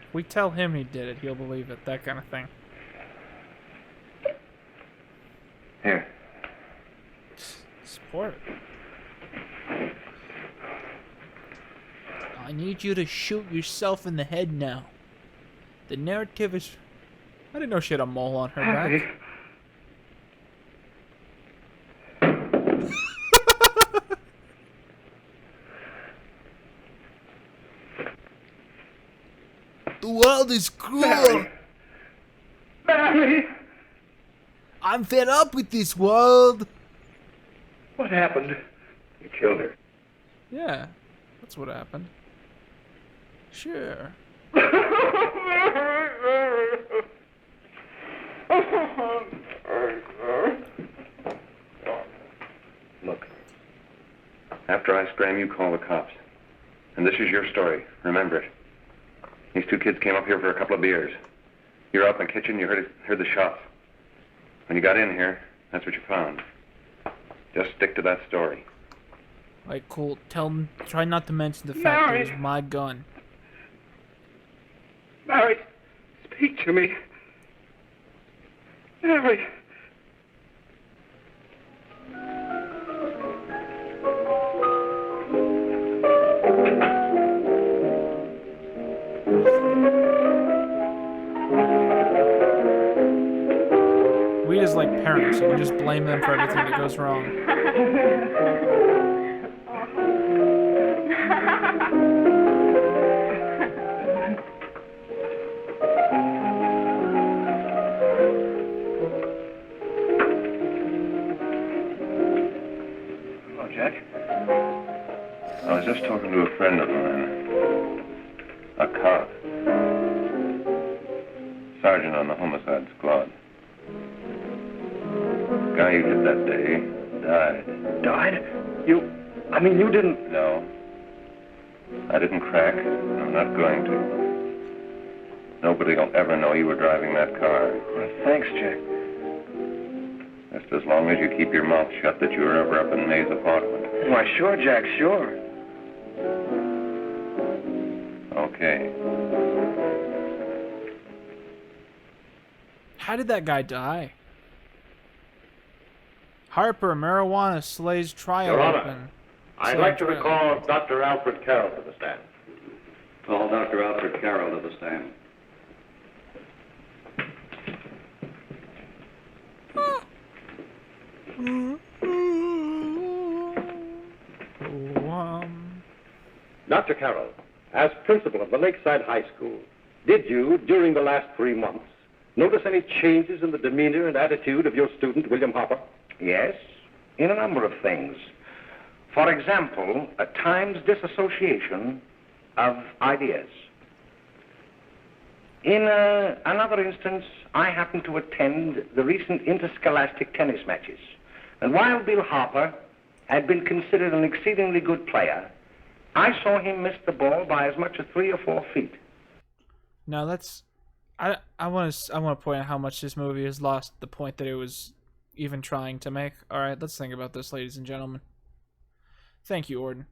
If we tell him he did it, he'll believe it. That kind of thing. Here. Support. I need you to shoot yourself in the head now. The narrative is... I didn't know she had a mole on her back. The world is cruel. Mary! I'm fed up with this world. What happened? You killed her. Yeah, that's what happened. Sure. Look. After I scram, you call the cops. And this is your story. Remember it. These two kids came up here for a couple of beers. You were out in the kitchen, you heard the shots. When you got in here, that's what you found. Just stick to that story. Alright, cool. Try not to mention the fact that it was my gun. Mary, speak to me. Mary. We just like parents, so we just blame them for everything that goes wrong. Hello, Jack. I was just talking to a friend of mine. A cop. Sergeant on the homicide squad. The guy you hit that day died. Died? You didn't... No. I didn't crack. I'm not going to. Nobody will ever know you were driving that car. Well, thanks, Jack. Just as long as you keep your mouth shut that you were ever up in May's apartment. Why, sure, Jack, sure. Okay. How did that guy die? Harper, marijuana slays trial Your Honor, open. I'd like to recall Dr. Alfred Carroll to the stand. Call Dr. Alfred Carroll to the stand. Dr. Carroll, as principal of the Lakeside High School, did you, during the last 3 months, notice any changes in the demeanor and attitude of your student, William Hopper? Yes, in a number of things. For example, at times disassociation of ideas. In another instance, I happened to attend the recent interscholastic tennis matches. And while Bill Harper had been considered an exceedingly good player, I saw him miss the ball by as much as 3 or 4 feet. Now that's... I want to point out how much this movie has lost the point that it was even trying to make. Alright, let's think about this, ladies and gentlemen. Thank you, Orden.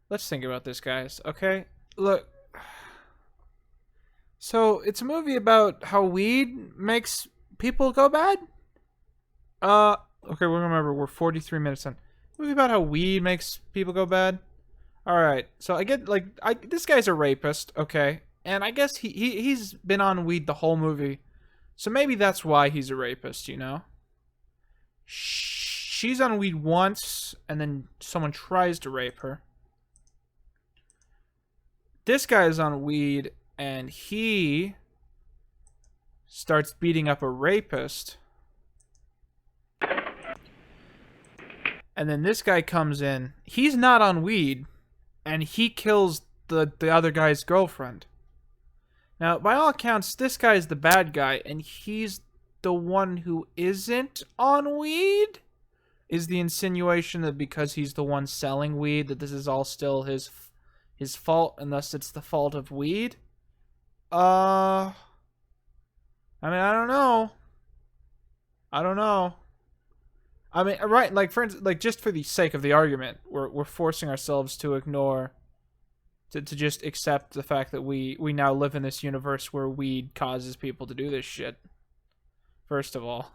Let's think about this, guys, okay? Look... So, it's a movie about how weed makes people go bad? Okay, remember, we're 43 minutes in. Movie about how weed makes people go bad? Alright, so I get, like, this guy's a rapist, okay? And I guess he's been on weed the whole movie. So maybe that's why he's a rapist, you know? She's on weed once, and then someone tries to rape her. This guy is on weed, and he starts beating up a rapist. And then this guy comes in. He's not on weed, and he kills the other guy's girlfriend. Now, by all accounts, this guy is the bad guy, and he's the one who isn't on weed? Is the insinuation that because he's the one selling weed, that this is all still his fault, and thus it's the fault of weed? I mean, I don't know. I mean, right, like, for instance, like, just for the sake of the argument, we're forcing ourselves to ignore, to just accept the fact that we now live in this universe where weed causes people to do this shit. First of all.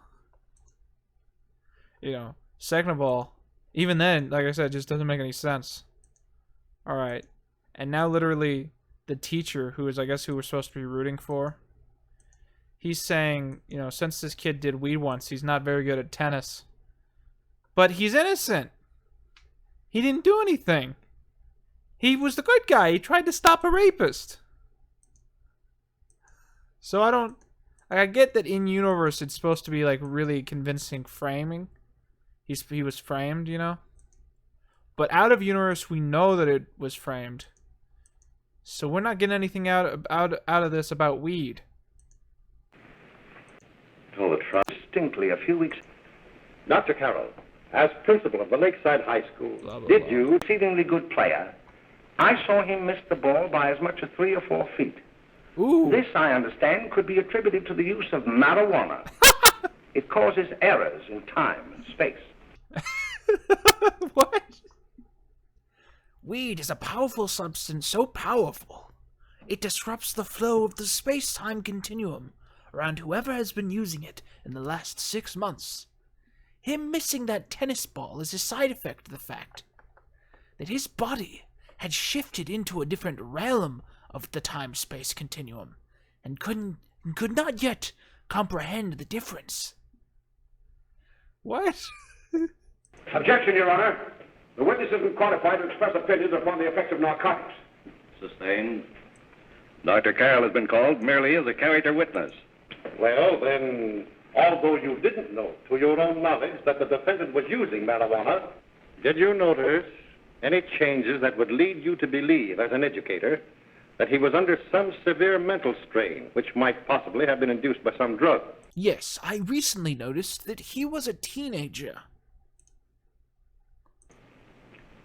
You know, second of all, even then, like I said, it just doesn't make any sense. Alright. And now literally the teacher, who is, I guess, who we're supposed to be rooting for, he's saying, you know, since this kid did weed once, he's not very good at tennis. But he's innocent. He didn't do anything. He was the good guy. He tried to stop a rapist. So I get that in universe it's supposed to be like really convincing framing. He was framed, you know. But out of universe, we know that it was framed. So we're not getting anything out of this about weed. Told the trial distinctly a few weeks. Dr. Carroll, as principal of the Lakeside High School, Did you, exceedingly good player, I saw him miss the ball by as much as 3 or 4 feet. Ooh. This, I understand, could be attributed to the use of marijuana. It causes errors in time and space. What? Weed is a powerful substance, so powerful it disrupts the flow of the space-time continuum around whoever has been using it in the last 6 months. Him missing that tennis ball is a side effect of the fact that his body had shifted into a different realm of the time-space continuum and could not yet comprehend the difference. What? Objection, Your Honor. The witness isn't qualified to express opinions upon the effects of narcotics. Sustained. Dr. Carroll has been called merely as a character witness. Well, then, although you didn't know to your own knowledge that the defendant was using marijuana, did you notice any changes that would lead you to believe, as an educator, that he was under some severe mental strain, which might possibly have been induced by some drug? Yes, I recently noticed that he was a teenager.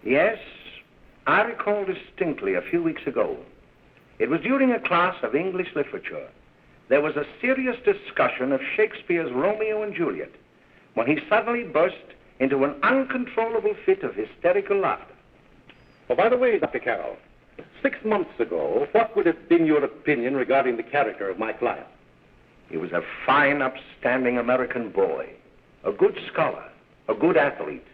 Yes, I recall distinctly a few weeks ago. It was during a class of English literature. There was a serious discussion of Shakespeare's Romeo and Juliet when he suddenly burst into an uncontrollable fit of hysterical laughter. Oh, by the way, Dr. Carroll, 6 months ago, what would have been your opinion regarding the character of my client? He was a fine, upstanding American boy, a good scholar, a good athlete,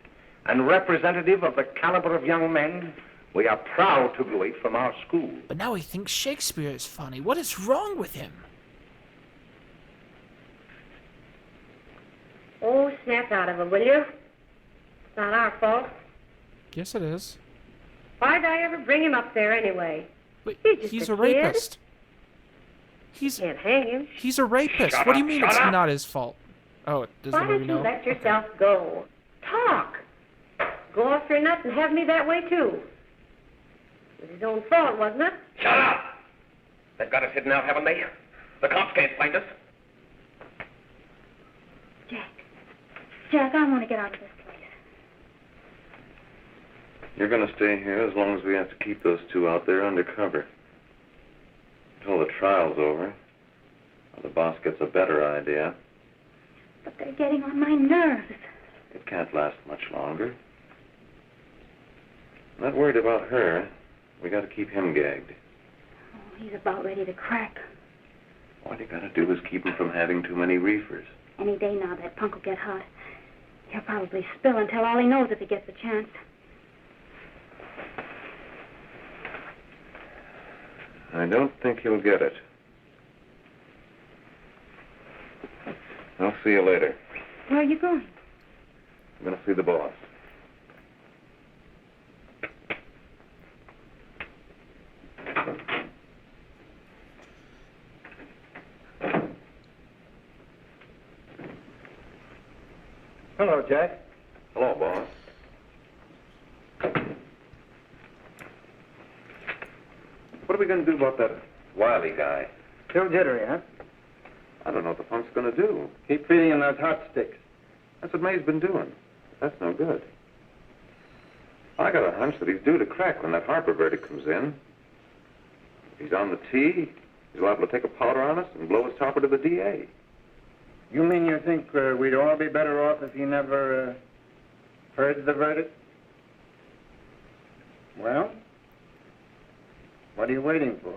and representative of the caliber of young men we are proud to graduate from our school. But now he thinks Shakespeare is funny. What is wrong with him? Oh, snap out of it, will you? It's not our fault. Yes, it is. Why'd I ever bring him up there anyway? But He's he's just a kid. rapist. Can't hang him. He's a rapist. Shut What do you up, mean shut it's up. not his fault? Oh, does the Why movie don't you know? let yourself go? Talk. Go off your nut and have me that way, too. It was his own fault, wasn't it? Shut up! They've got us hidden out, haven't they? The cops can't find us. Jack, I want to get out of this place. You're going to stay here as long as we have to keep those two out there undercover. Until the trial's over. Or the boss gets a better idea. But they're getting on my nerves. It can't last much longer. I'm not worried about her. We got to keep him gagged. Oh, he's about ready to crack. All you got to do is keep him from having too many reefers. Any day now, that punk will get hot. He'll probably spill and tell all he knows if he gets a chance. I don't think he'll get it. I'll see you later. Where are you going? I'm going to see the boss. Hello, Jack. Hello, boss. What are we going to do about that Wiley guy? Still jittery, huh? I don't know what the punk's going to do. Keep feeding him those hot sticks. That's what May's been doing. That's no good. I got a hunch that he's due to crack when that Harper verdict comes in. If he's on the tee, he's liable to take a powder on us and blow his topper to the DA. You mean you think we'd all be better off if he never heard the verdict? Well, what are you waiting for?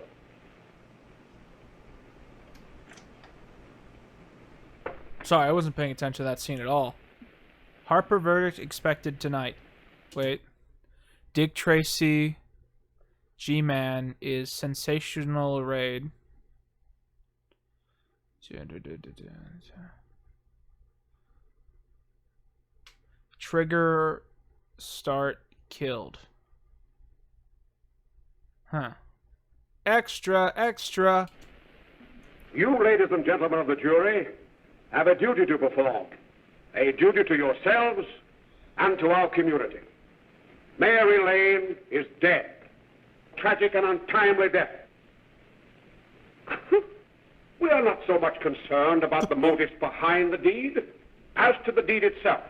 Sorry, I wasn't paying attention to that scene at all. Harper verdict expected tonight. Wait. Dick Tracy, G-Man is sensational raid. Trigger start killed. Huh. Extra, extra. You, ladies and gentlemen of the jury, have a duty to perform. A duty to yourselves and to our community. Mary Lane is dead. Tragic and untimely death. We are not so much concerned about the motives behind the deed as to the deed itself.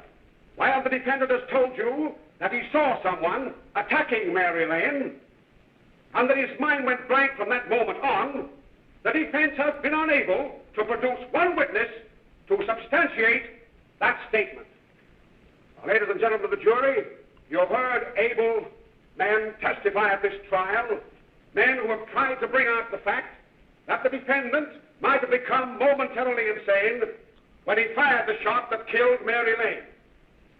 While the defendant has told you that he saw someone attacking Mary Lane and that his mind went blank from that moment on, the defense has been unable to produce one witness to substantiate that statement. Now, ladies and gentlemen of the jury, you have heard able men testify at this trial, men who have tried to bring out the fact that the defendant might have become momentarily insane when he fired the shot that killed Mary Lane.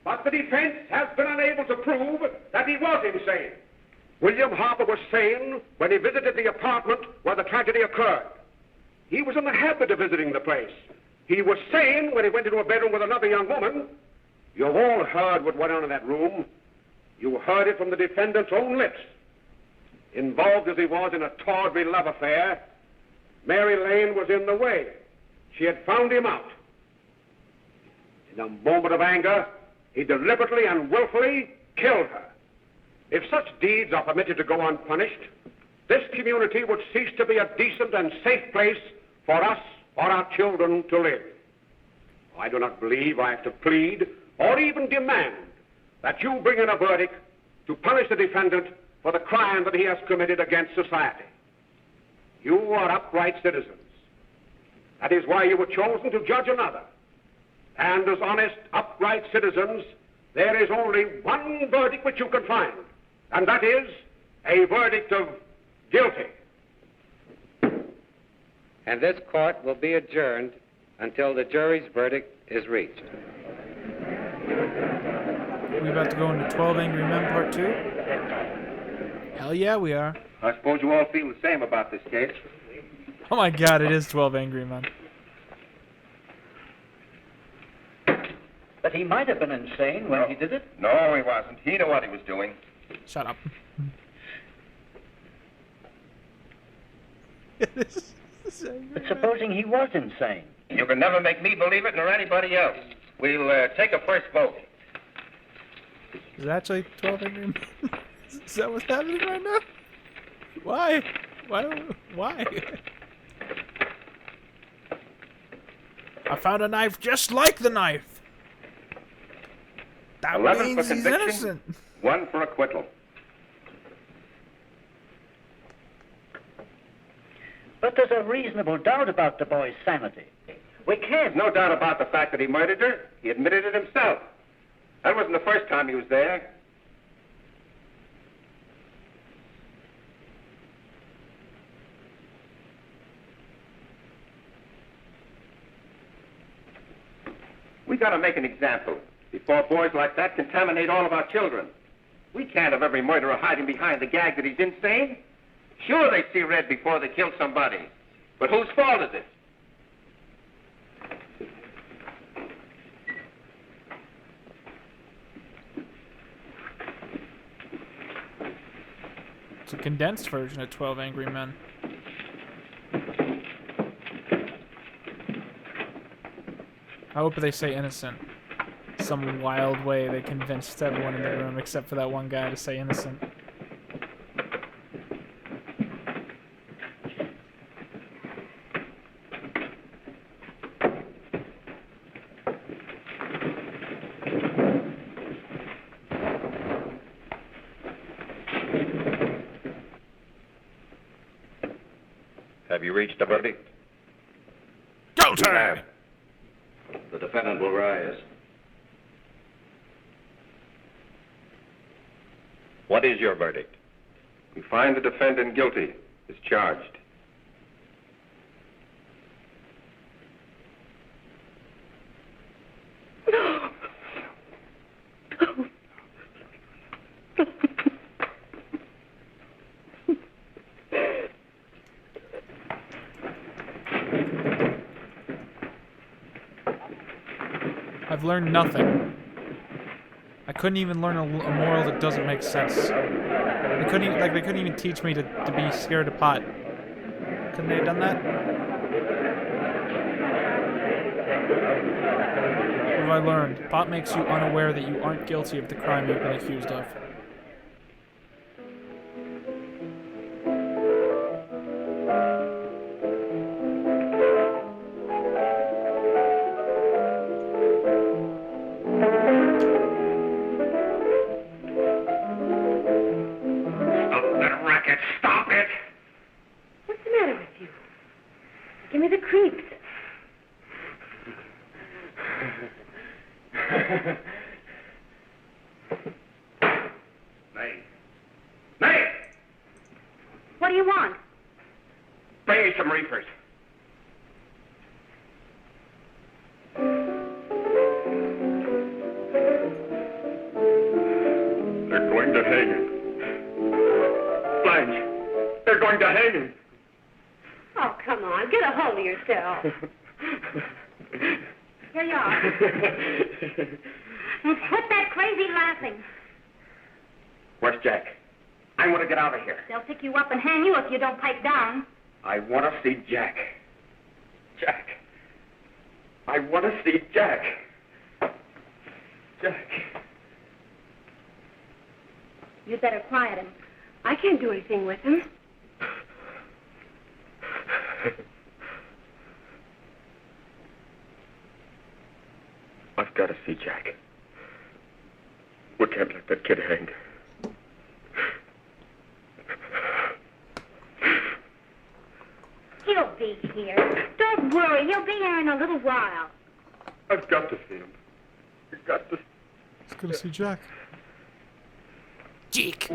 But the defense has been unable to prove that he was insane. William Harper was sane when he visited the apartment where the tragedy occurred. He was in the habit of visiting the place. He was sane when he went into a bedroom with another young woman. You've all heard what went on in that room. You heard it from the defendant's own lips. Involved as he was in a tawdry love affair, Mary Lane was in the way. She had found him out. In a moment of anger, he deliberately and willfully killed her. If such deeds are permitted to go unpunished, this community would cease to be a decent and safe place for us or our children to live. I do not believe I have to plead or even demand that you bring in a verdict to punish the defendant for the crime that he has committed against society. You are upright citizens. That is why you were chosen to judge another. And as honest, upright citizens, there is only one verdict which you can find, and that is a verdict of guilty. And this court will be adjourned until the jury's verdict is reached. We about to go into 12 Angry Men Part 2? Hell yeah, we are. I suppose you all feel the same about this case. Oh my god, it is 12 Angry Men. But he might have been insane when he did it. No, he wasn't. He knew what he was doing. Shut up. But supposing he was insane? You can never make me believe it nor anybody else. We'll take a first vote. Is it actually 12 Angry Men? Is that what's happening right now? Why? Why? I found a knife just like the knife. That 11 means for he's conviction, innocent. 1 for acquittal. But there's a reasonable doubt about the boy's sanity. We can't. No doubt about the fact that he murdered her. He admitted it himself. That wasn't the first time he was there. We got to make an example before boys like that contaminate all of our children. We can't have every murderer hiding behind the gag that he's insane. Sure, they see red before they kill somebody. But whose fault is it? It's a condensed version of 12 Angry Men. I hope they say innocent. Some wild way they convinced everyone in the room except for that one guy to say innocent. Have you reached a verdict? Guilty! We have. The defendant will rise. What is your verdict? We find the defendant guilty as charged. I've learned nothing. I couldn't even learn a moral that doesn't make sense. They couldn't even teach me to be scared of pot. Couldn't they have done that? What have I learned? Pot makes you unaware that you aren't guilty of the crime you've been accused of. Give me the creeps. May. May! What do you want? Bring me some reefers. They're going to hang him. Blanche, they're going to hang him. Oh, come on. Get a hold of yourself. Here you are. Quit that crazy laughing. Where's Jack? I want to get out of here. They'll pick you up and hang you if you don't pipe down. I want to see Jack. Jack. I want to see Jack. Jack. You'd better quiet him. I can't do anything with him. I've got to see Jack. We can't let that kid hang. He'll be here. Don't worry, he'll be here in a little while. I've got to see him. I've got to. Let's go to see Jack. Jack.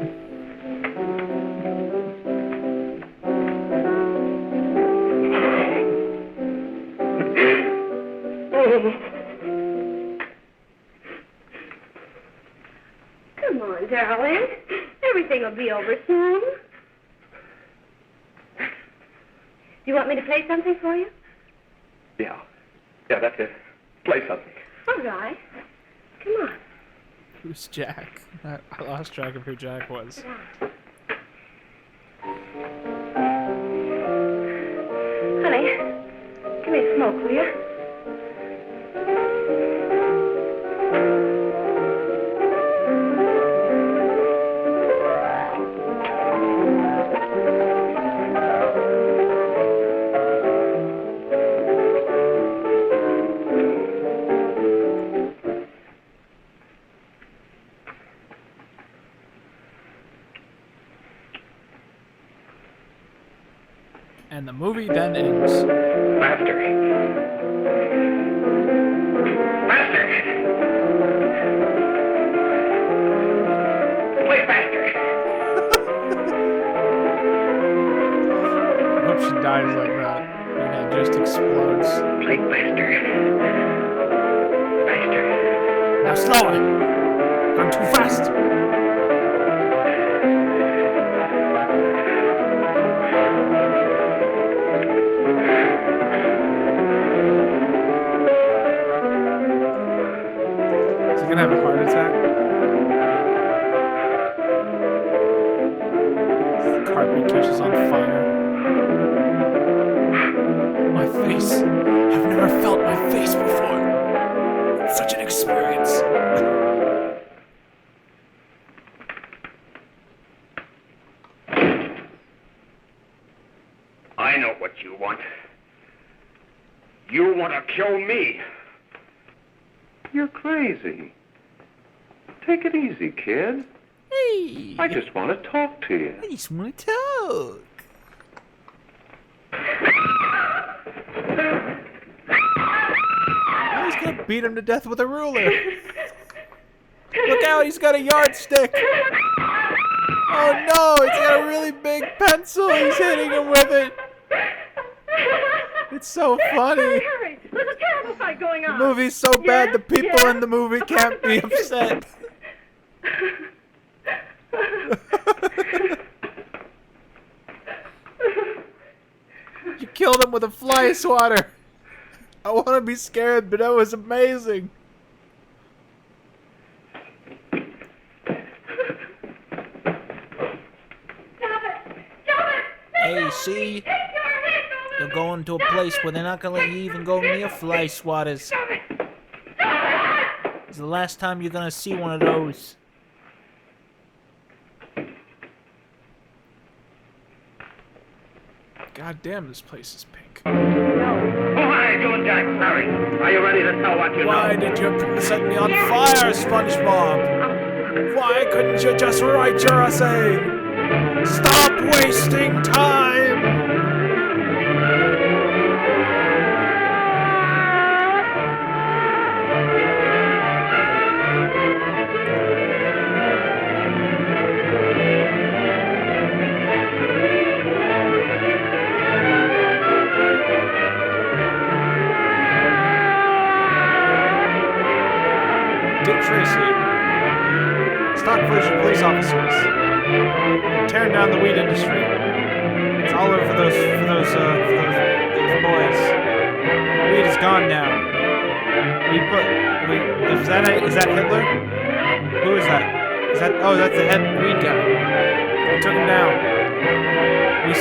Come on, darling. Everything will be over soon. Do you want me to play something for you? Yeah, that's it. Play something. All right. Come on. Who's Jack? I lost track of who Jack was. Honey, give me a smoke, will you? And the movie then ends. Master. Master! Play faster. I hope she dies like that. And it just explodes. Play faster. Faster. Now slower! Going too fast! Is he gonna have a heart attack? The carpet catches on fire. My face. I've never felt my face before. It's such an experience. I know what you want. You want to kill me. You're crazy. Take it easy, kid. Hey! I just want to talk to you. I just want to talk. gonna beat him to death with a ruler. Look out, he's got a yardstick. Oh no, he's got a really big pencil. He's hitting him with it. It's so funny. Hurry! There's a terrible fight going on. The movie's so bad the people in the movie can't be upset. You killed him with a fly swatter. I want to be scared, but that was amazing. Hey, see? You're going to a place where they're not going to let you even go near fly swatters. It's the last time you're going to see one of those. God damn, this place is pink. Oh, hi, doing, Jack. Harry, are you ready to tell what you know? Why did you set me on fire, SpongeBob? Why couldn't you just write your essay? Stop wasting time! Dick Tracy. Stock footage of police officers. They're tearing down the weed industry. It's all over for those boys. Weed is gone now. Is that Hitler? Who is that? Oh, that's the head weed guy. We took him down. We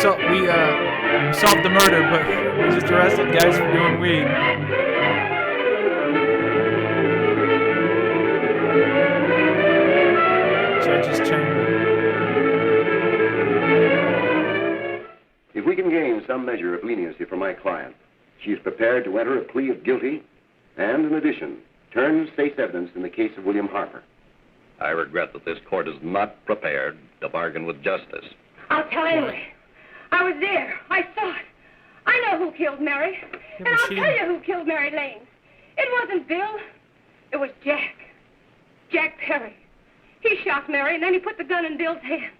solved the murder, but we just arrested guys for doing weed. Judge's chamber. If we can gain some measure of leniency for my client, she is prepared to enter a plea of guilty and, in addition, turn state's evidence in the case of William Harper. I regret that this court is not prepared to bargain with justice. I'll tell anyway. I was there. I saw it. I know who killed Mary. And I'll tell you who killed Mary Lane. It wasn't Bill. It was Jack. Jack Perry. He shot Mary, and then he put the gun in Bill's hand.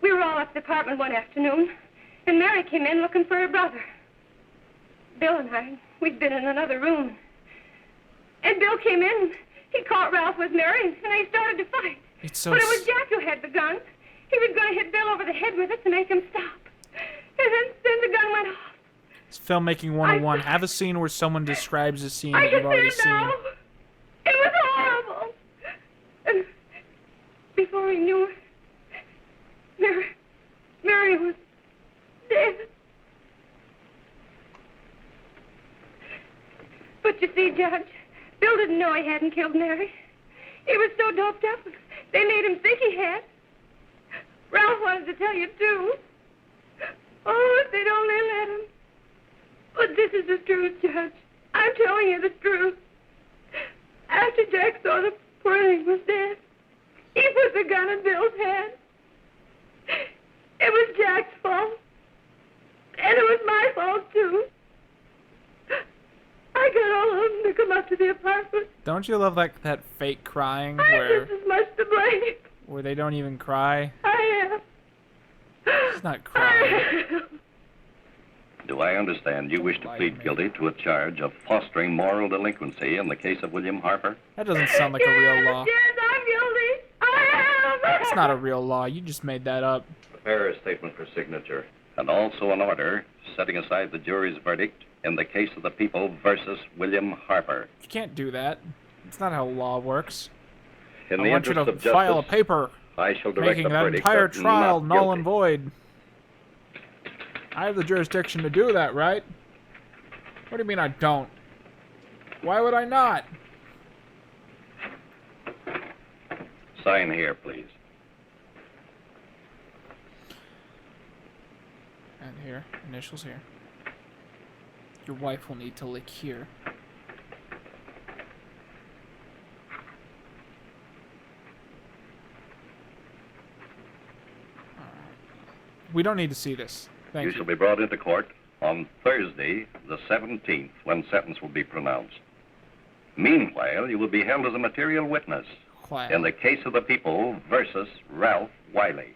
We were all at the apartment one afternoon, and Mary came in looking for her brother. Bill and I, we'd been in another room. And Bill came in, he caught Ralph with Mary, and they started to fight. It's so but it was Jack who had the gun. He was going to hit Bill over the head with it to make him stop. And then the gun went off. It's filmmaking 101. Have a scene where someone describes a scene I that you've can already see it now. seen. It was horrible. And before we knew it, Mary was dead. But you see, Judge, Bill didn't know he hadn't killed Mary. He was so doped up, they made him think he had. Ralph wanted to tell you, too. Oh, if they'd only let him. But this is the truth, Judge. I'm telling you the truth. After Jack saw the poor thing was dead, he put the gun in Bill's hand. It was Jack's fault. And it was my fault, too. I got all of them to come up to the apartment. Don't you love like that fake crying I'm where just as much to blame. where they don't even cry? I am. It's not crying. Do I understand you wish to plead guilty to a charge of fostering moral delinquency in the case of William Harper? That doesn't sound like a real law. Yes, I'm guilty. I am. It's not a real law. You just made that up. Prepare a statement for signature. And also an order setting aside the jury's verdict in the case of the people versus William Harper. You can't do that. It's not how law works. In I the want you interest to of file a justice, paper I shall direct making the that verdict entire of trial not null guilty. and void. I have the jurisdiction to do that, right? What do you mean I don't? Why would I not? Sign here, please. And here. Initials here. Your wife will need to lick here. We don't need to see this. Thank You you. shall be brought into court on Thursday, the 17th, when sentence will be pronounced. Meanwhile, you will be held as a material witness in the case of the people versus Ralph Wiley.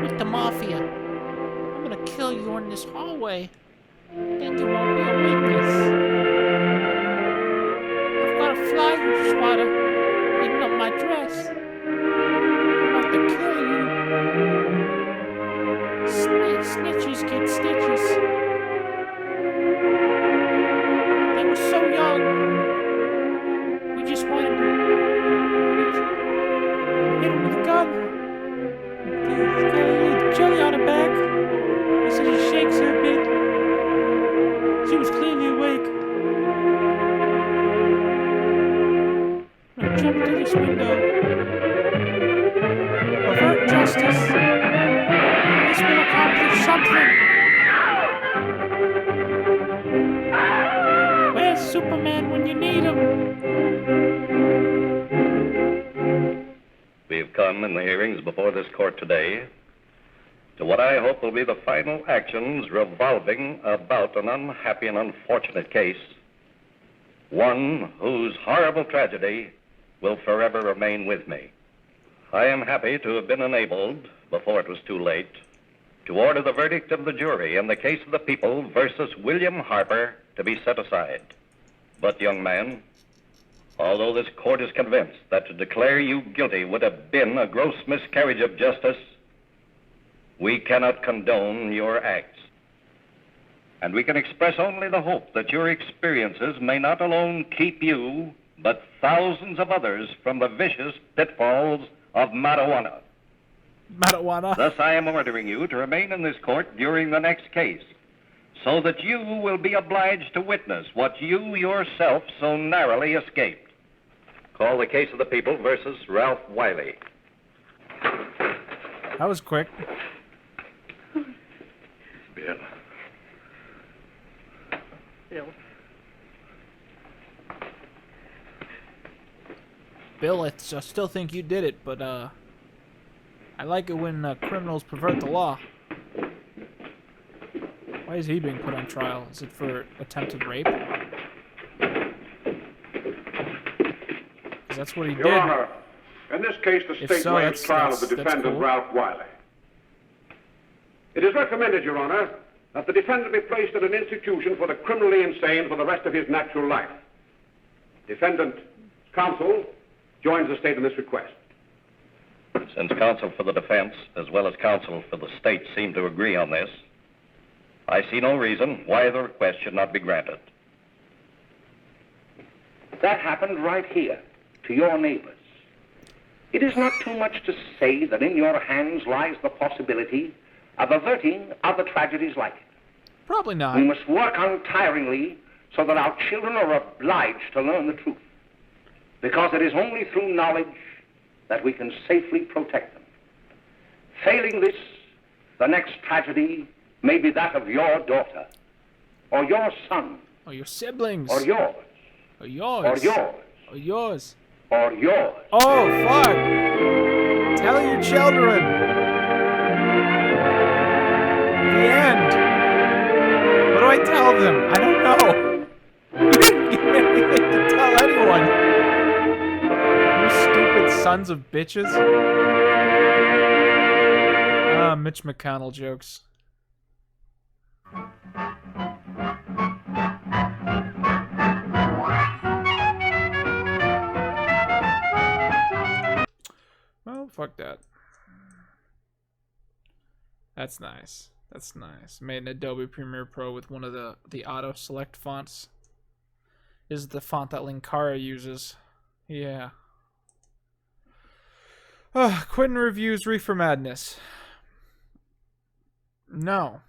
With the mafia. I'm gonna kill you in this hallway. Then you won't be a witness. I've got a flyer swatter hidden on my dress. I'm about to kill you. Snitches get stitches. They were so young. We just wanted to hit him with a gun. He's got a little jelly on her back. He said he shakes her a bit. She was clearly awake. I jumped through this window. Avert justice. This will accomplish something. Where's Superman when you need him? We've come in the hearings before this court today to what I hope will be the final actions revolving about an unhappy and unfortunate case, one whose horrible tragedy will forever remain with me. I am happy to have been enabled, before it was too late, to order the verdict of the jury in the case of the people versus William Harper to be set aside. But, young man, although this court is convinced that to declare you guilty would have been a gross miscarriage of justice, we cannot condone your acts. And we can express only the hope that your experiences may not alone keep you, but thousands of others from the vicious pitfalls of marijuana. Marijuana? Thus, I am ordering you to remain in this court during the next case, so that you will be obliged to witness what you yourself so narrowly escaped. Call the case of the people versus Ralph Wiley. That was quick. Bill. Bill, I still think you did it, but I like it when criminals pervert the law. Why is he being put on trial? Is it for attempted rape? 'Cause that's what he did. Your Honor, in this case, the If state so, waives trial of the that's defendant, cool. Ralph Wiley. It is recommended, Your Honor, that the defendant be placed in an institution for the criminally insane for the rest of his natural life. Defendant's counsel joins the state in this request. Since counsel for the defense, as well as counsel for the state, seem to agree on this, I see no reason why the request should not be granted. That happened right here, to your neighbors. It is not too much to say that in your hands lies the possibility of averting other tragedies like it. Probably not. We must work untiringly so that our children are obliged to learn the truth. Because it is only through knowledge that we can safely protect them. Failing this, the next tragedy may be that of your daughter, or your son, Or your siblings. or yours, Or yours. or yours, Or yours. or yours. Oh, fuck! Tell your children! The end! What do I tell them? I don't know! You didn't give me anything to tell anyone! You stupid sons of bitches. Ah, Mitch McConnell jokes. Well, fuck that. That's nice. That's nice. Made in Adobe Premiere Pro with one of the auto select fonts. This is the font that Linkara uses. Yeah. Quinton reviews Reefer Madness. No.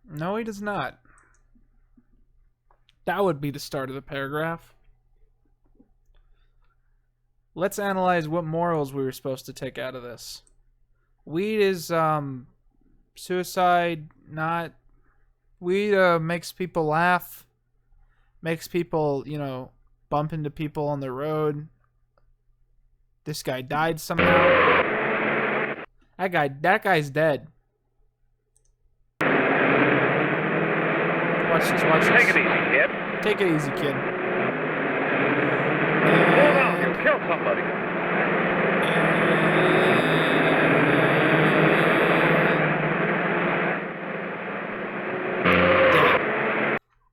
No, he does not. That would be the start of the paragraph. Let's analyze what morals we were supposed to take out of this. Weed is, suicide, not Weed makes people laugh, makes people, you know, bump into people on the road. This guy died somehow. That guy's dead. Watch this, watch this. Take it easy, kid. Take it easy, kid. Hold on, you'll kill somebody.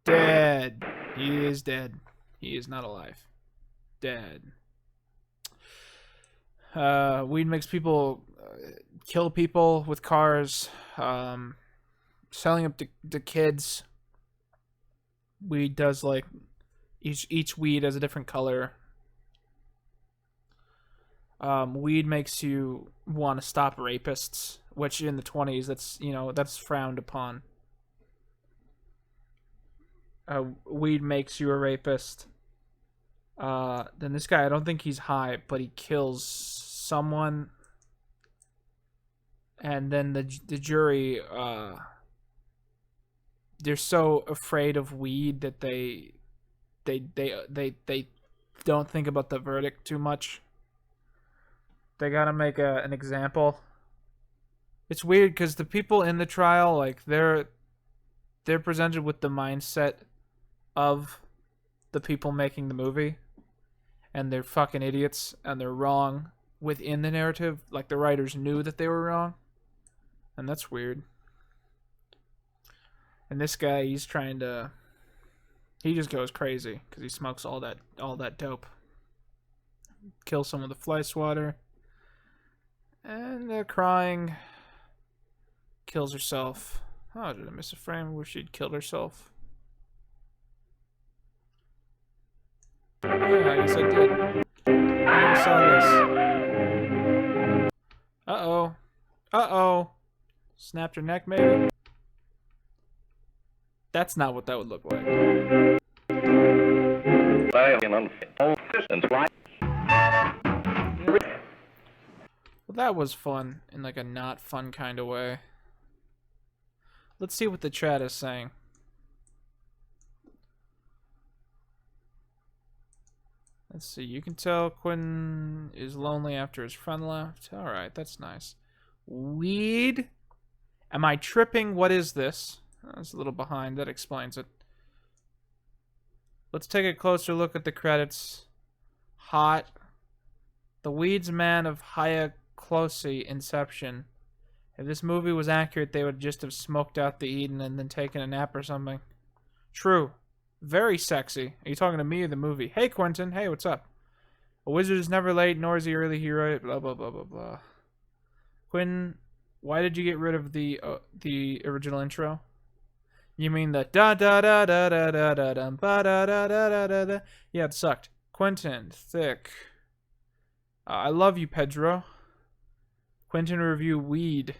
Dead. He is dead. He is not alive. Dead. Weed makes people kill people with cars. Selling up to kids. Weed does, like, each weed has a different color. Weed makes you want to stop rapists, which in the 20s, that's, you know, that's frowned upon. Weed makes you a rapist. Then this guy, I don't think he's high, but he kills someone. And then the jury, they're so afraid of weed that they don't think about the verdict too much. They gotta make an example. It's weird because the people in the trial, like, they're presented with the mindset of the people making the movie, and they're fucking idiots, and they're wrong within the narrative. Like, the writers knew that they were wrong, and that's weird. And this guy, he just goes crazy because he smokes all that dope. Kills someone with a fly swatter, and they're crying. Kills herself. Oh, did I miss a frame where she'd killed herself? Oh, yeah, I guess I did. I never saw this. Uh-oh. Uh-oh. Snapped her neck, maybe? That's not what that would look like. Well, that was fun in, like, a not fun kind of way. Let's see what the chat is saying. Let's see. You can tell Quinton is lonely after his friend left. Alright, that's nice. Weed? Am I tripping? What is this? Oh, it's a little behind. That explains it. Let's take a closer look at the credits. Hot. The Weeds Man of Hayaklosi Inception. If this movie was accurate, they would just have smoked out the Eden and then taken a nap or something. True. Very sexy. Are you talking to me or the movie? Hey, Quinton. Hey, what's up? A wizard is never late, nor is he early. He right. Blah, blah, blah, blah, blah. Quinn, why did you get rid of the original intro? You mean the da da da da da da da da ba da da da da da da? Yeah, it sucked. Quinton, thick. I love you, Pedro. Quinton review weed.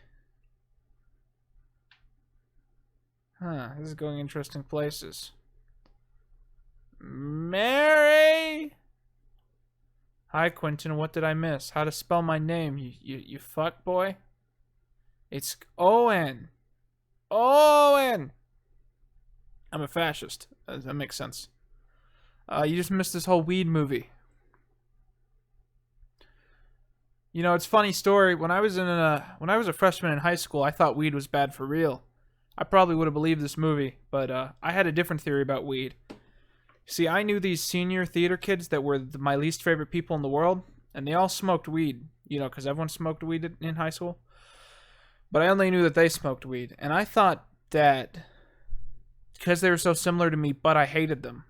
Huh, this is going interesting places. Mary! Hi, Quinton, what did I miss? How to spell my name, you fuck boy? It's Owen. Owen! I'm a fascist. That makes sense. You just missed this whole weed movie. You know, it's a funny story. When I was a freshman in high school, I thought weed was bad for real. I probably would have believed this movie, but I had a different theory about weed. See, I knew these senior theater kids that were my least favorite people in the world, and they all smoked weed, you know, because everyone smoked weed in high school. But I only knew that they smoked weed, and I thought that because they were so similar to me, but I hated them,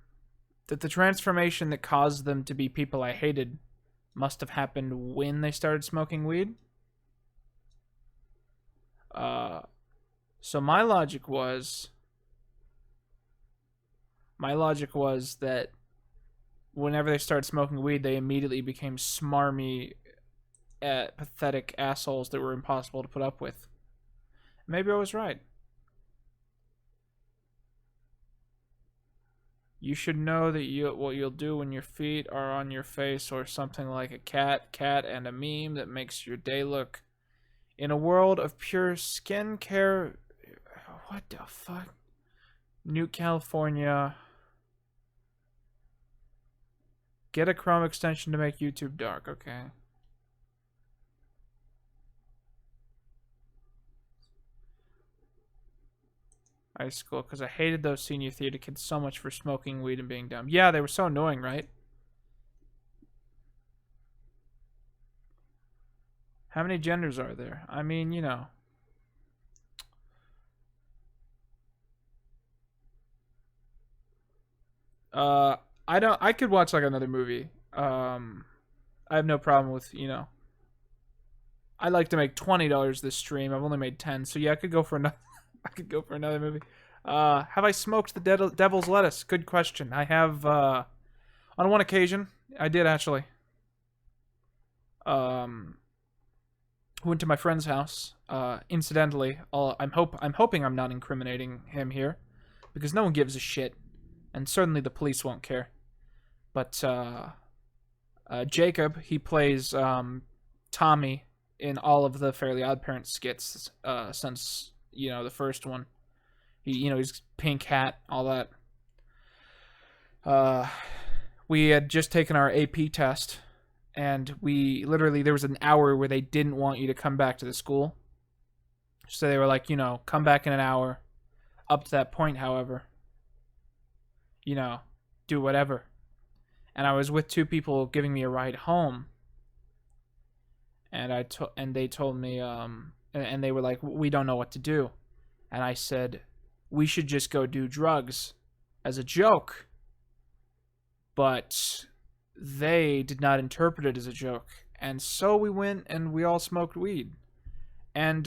that the transformation that caused them to be people I hated must have happened when they started smoking weed. So my logic was that whenever they started smoking weed, they immediately became smarmy, pathetic assholes that were impossible to put up with. Maybe I was right. You should know that what you'll do when your feet are on your face, or something like a cat, and a meme that makes your day look. In a world of pure skincare, what the fuck? New California. Get a Chrome extension to make YouTube dark. Okay. High school, because I hated those senior theater kids so much for smoking weed and being dumb. Yeah, they were so annoying, right? How many genders are there? I mean, you know. I could watch like another movie. I have no problem with, you know. I'd like to make $20 this stream. I've only made 10, so yeah, I could go for another. I could go for another movie. Have I smoked the devil's lettuce? Good question. I have. On one occasion, I did actually. Went to my friend's house. Incidentally, I'm hoping I'm not incriminating him here, because no one gives a shit, and certainly the police won't care. But Jacob, he plays Tommy in all of the Fairly Odd Parents skits since, you know, the first one. He's pink hat, all that. We had just taken our AP test, and there was an hour where they didn't want you to come back to the school. So they were like, you know, come back in an hour. Up to that point, however, you know, do whatever. And I was with two people giving me a ride home. And they told me, and they were like, we don't know what to do. And I said, we should just go do drugs as a joke. But they did not interpret it as a joke. And so we went and we all smoked weed. And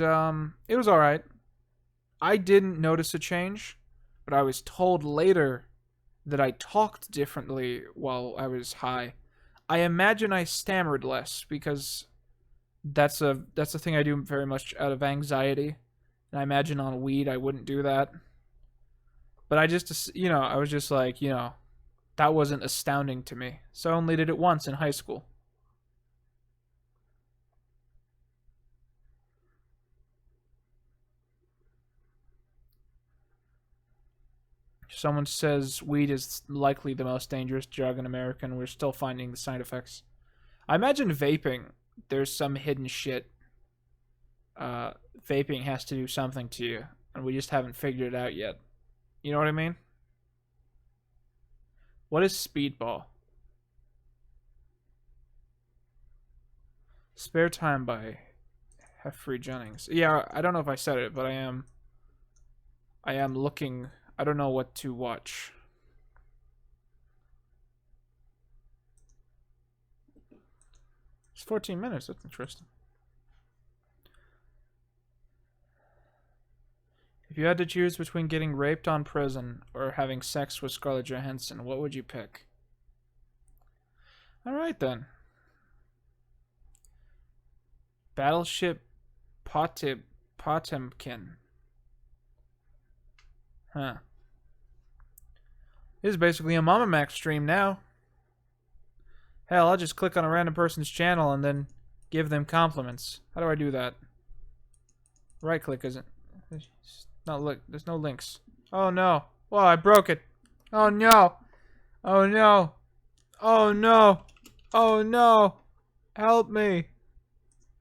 it was alright. I didn't notice a change, but I was told later that I talked differently while I was high. I imagine I stammered less because that's a thing I do very much out of anxiety. And I imagine on weed I wouldn't do that. But I just, you know, I was just like, you know, that wasn't astounding to me. So I only did it once in high school. Someone says weed is likely the most dangerous drug in America, and we're still finding the side effects. I imagine vaping, there's some hidden shit. Vaping has to do something to you, and we just haven't figured it out yet. You know what I mean? What is speedball? Spare Time by Heffrey Jennings. Yeah, I don't know if I said it, but I am looking. I don't know what to watch. It's 14 minutes. That's interesting. If you had to choose between getting raped on prison or having sex with Scarlett Johansson, what would you pick? Alright then. Battleship Potemkin. Huh. This is basically a Mama Mac stream now. Hell, I'll just click on a random person's channel and then give them compliments. How do I do that? Right click isn't. Not look. There's no links. Oh no. Well, I broke it. Oh no. Oh no. Oh no. Oh no. Help me.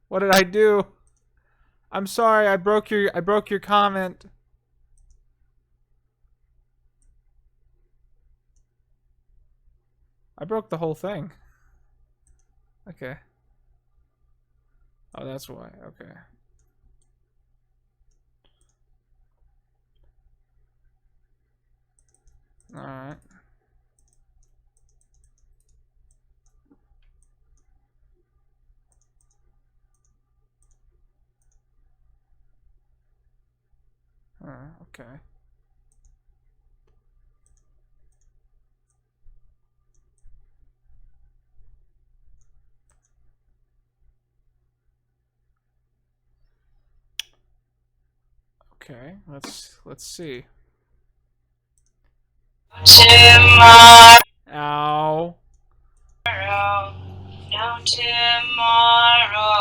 What did I do? I'm sorry. I broke your comment. I broke the whole thing. Okay. Oh, that's why. Okay. Alright. Okay. Okay, let's see. Ow. No tomorrow,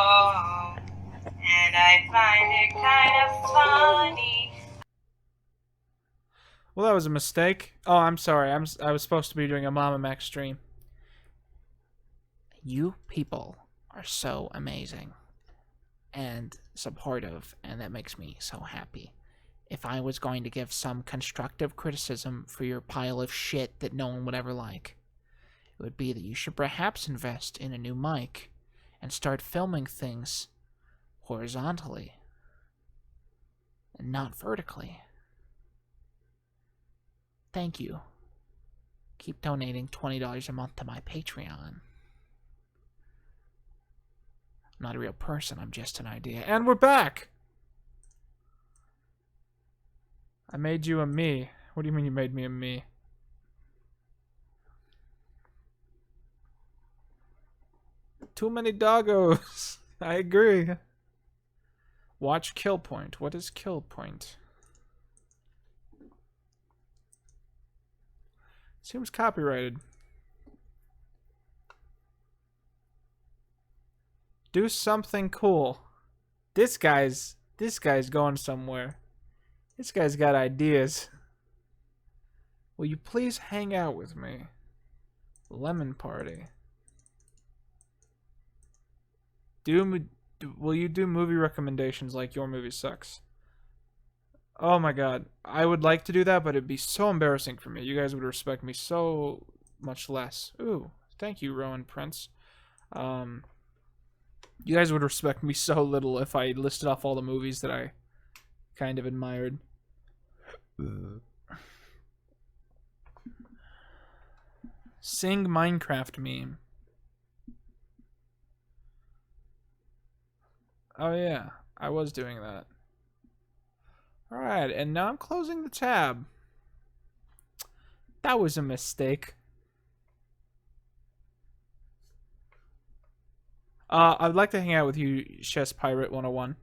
and I find it kind of funny. Well, that was a mistake. Oh, I'm sorry. I was supposed to be doing a Mama Mac stream. You people are so amazing and supportive, and that makes me so happy. If I was going to give some constructive criticism for your pile of shit that no one would ever like, it would be that you should perhaps invest in a new mic and start filming things horizontally and not vertically. Thank you. Keep donating $20 a month to my Patreon. I'm not a real person, I'm just an idea. And we're back! I made you a me. What do you mean you made me a me? Too many doggos. I agree. Watch Kill Point. What is Kill Point? Seems copyrighted. Do something cool. This guy's going somewhere. This guy's got ideas. Will you please hang out with me? Lemon Party. Will you do movie recommendations like Your Movie Sucks? Oh my god. I would like to do that, but it'd be so embarrassing for me. You guys would respect me so much less. Ooh, thank you, Rowan Prince. You guys would respect me so little if I listed off all the movies that I kind of admired. Sing Minecraft meme. Oh yeah, I was doing that. Alright, and now I'm closing the tab. That was a mistake. I'd like to hang out with you, Chess Pirate 101.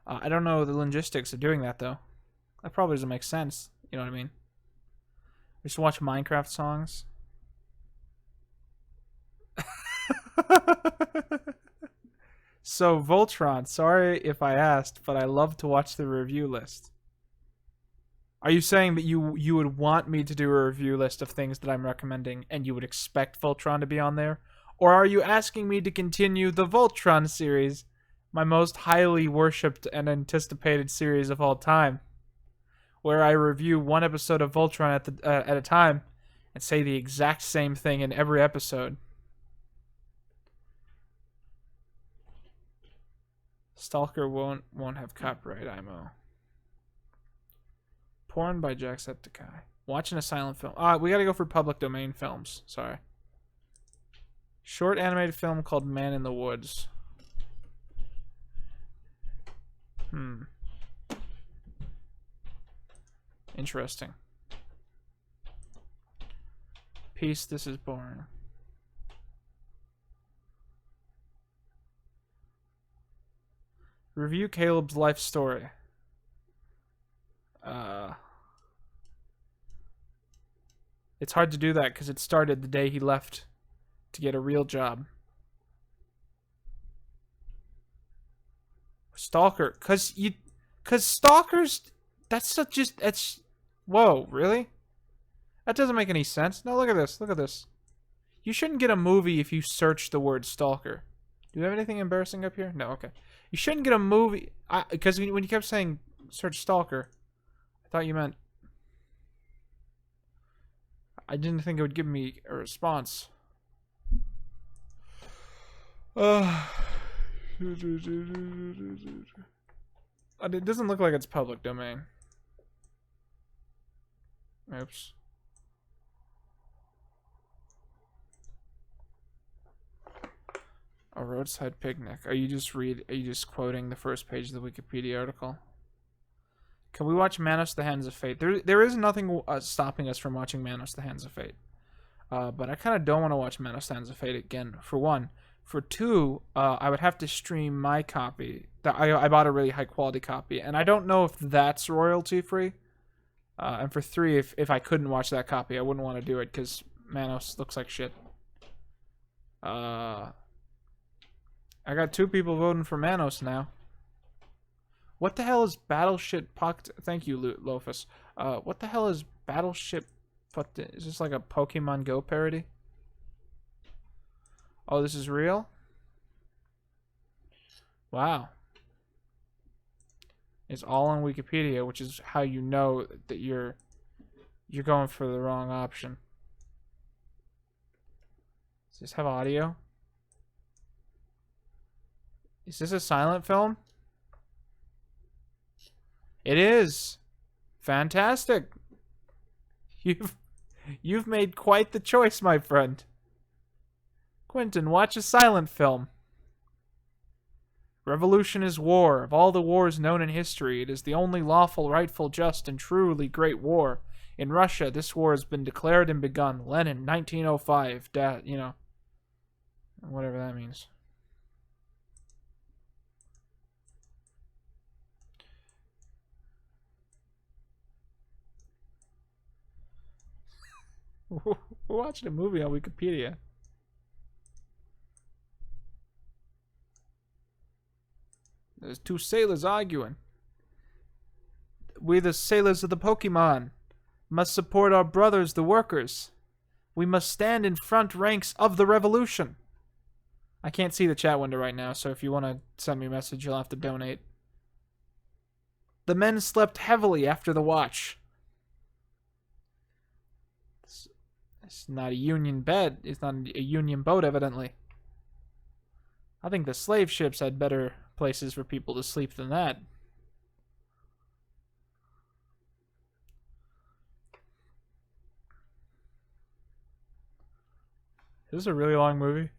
I don't know the logistics of doing that, though. That probably doesn't make sense. You know what I mean? Just watch Minecraft songs. So, Voltron, sorry if I asked, but I love to watch the review list. Are you saying that you would want me to do a review list of things that I'm recommending, and you would expect Voltron to be on there? Or are you asking me to continue the Voltron series, my most highly worshipped and anticipated series of all time, where I review one episode of Voltron at a time and say the exact same thing in every episode? Stalker won't have copyright IMO. Porn by Jacksepticeye. Watching a silent film. We gotta go for public domain films. Sorry. Short animated film called Man in the Woods. Interesting. Peace, this is boring. Review Caleb's life story. It's hard to do that because it started the day he left to get a real job. Stalker, cause stalkers, that's whoa, really? That doesn't make any sense. No, look at this. You shouldn't get a movie if you search the word stalker. Do you have anything embarrassing up here? No, okay. You shouldn't get a movie, because when you kept saying search stalker, I thought you meant, I didn't think it would give me a response. It doesn't look like it's public domain. Oops. A roadside picnic. Are you just quoting the first page of the Wikipedia article? Can we watch Manos: The Hands of Fate? There is nothing stopping us from watching Manos: The Hands of Fate. But I kind of don't want to watch Manos: The Hands of Fate again, for one. For two, I would have to stream my copy. I bought a really high quality copy, and I don't know if that's royalty free. And for three, if I couldn't watch that copy, I wouldn't want to do it because Manos looks like shit. I got 2 people voting for Manos now. What the hell is Battleship Pocket? Thank you, Lofus. What the hell is Battleship? Is this like a Pokemon Go parody? Oh, this is real? Wow. It's all on Wikipedia, which is how you know that you're going for the wrong option. Does this have audio? Is this a silent film? It is. Fantastic. You've made quite the choice, my friend. Quinton, watch a silent film. Revolution is war. Of all the wars known in history, it is the only lawful, rightful, just, and truly great war. In Russia, this war has been declared and begun. Lenin, 1905. You know, whatever that means. We're watching a movie on Wikipedia. There's two sailors arguing. We, the sailors of the Pokemon, must support our brothers, the workers. We must stand in front ranks of the revolution. I can't see the chat window right now, so if you want to send me a message, you'll have to donate. The men slept heavily after the watch. It's not a Union bed. It's not a Union boat, evidently. I think the slave ships had better places for people to sleep than that. This is a really long movie.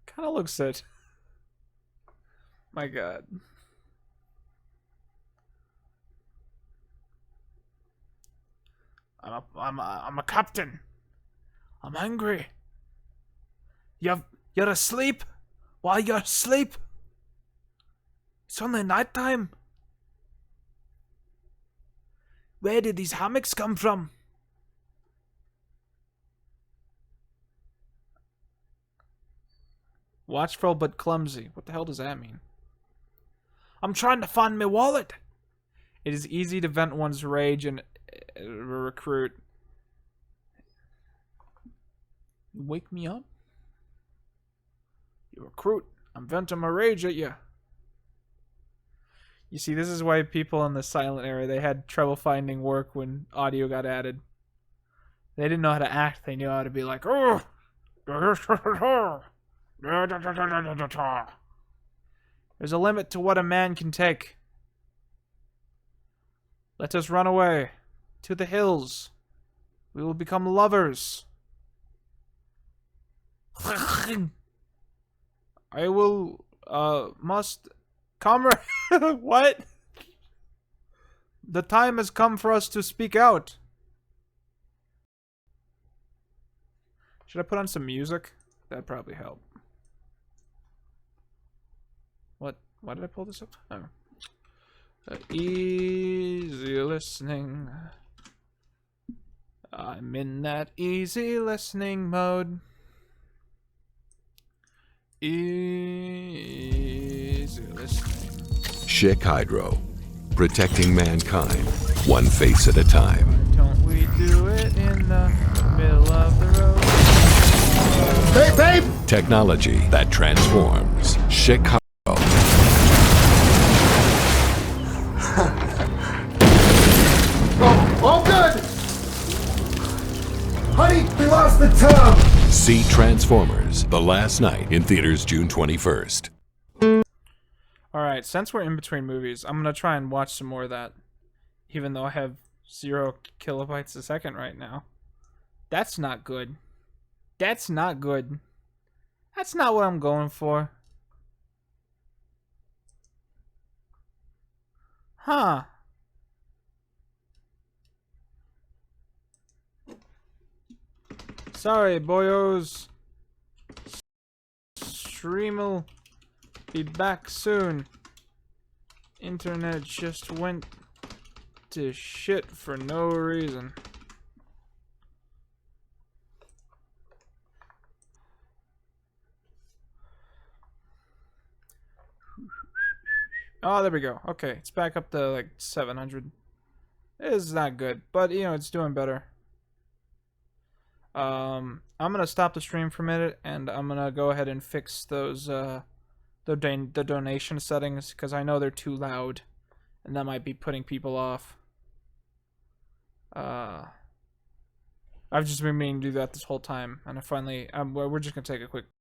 Kind of looks it. My God. I'm a captain. I'm hungry. You're asleep? While you're asleep? It's only nighttime. Where did these hammocks come from? Watchful but clumsy. What the hell does that mean? I'm trying to find my wallet. It is easy to vent one's rage and recruit. Wake me up? You recruit. I'm venting my rage at you. You see, this is why people in the silent era, they had trouble finding work when audio got added. They didn't know how to act. They knew how to be like, oh. There's a limit to what a man can take. Let us run away to the hills. We will become lovers. I will, must... Comrade... What? The time has come for us to speak out. Should I put on some music? That'd probably help. What? Why did I pull this up? Oh. Easy listening. I'm in that easy listening mode. Easy listening. Schick Hydro, protecting mankind, one face at a time. Don't we do it in the middle of the road? Hey, babe! Technology that transforms. Schick Hydro. All good! Honey, we lost the tub! See Transformers, The Last Night, in theaters June 21st. Alright, since we're in between movies, I'm gonna try and watch some more of that. Even though I have 0 kilobytes a second right now. That's not good. That's not good. That's not what I'm going for. Huh. Sorry, boyos. Stream'll be back soon. Internet just went to shit for no reason. Oh, there we go. Okay, it's back up to like 700. It's not good, but you know, it's doing better. I'm gonna stop the stream for a minute, and I'm gonna go ahead and fix those the donation settings, because I know they're too loud, and that might be putting people off. I've just been meaning to do that this whole time, and I finally we're just gonna take a quick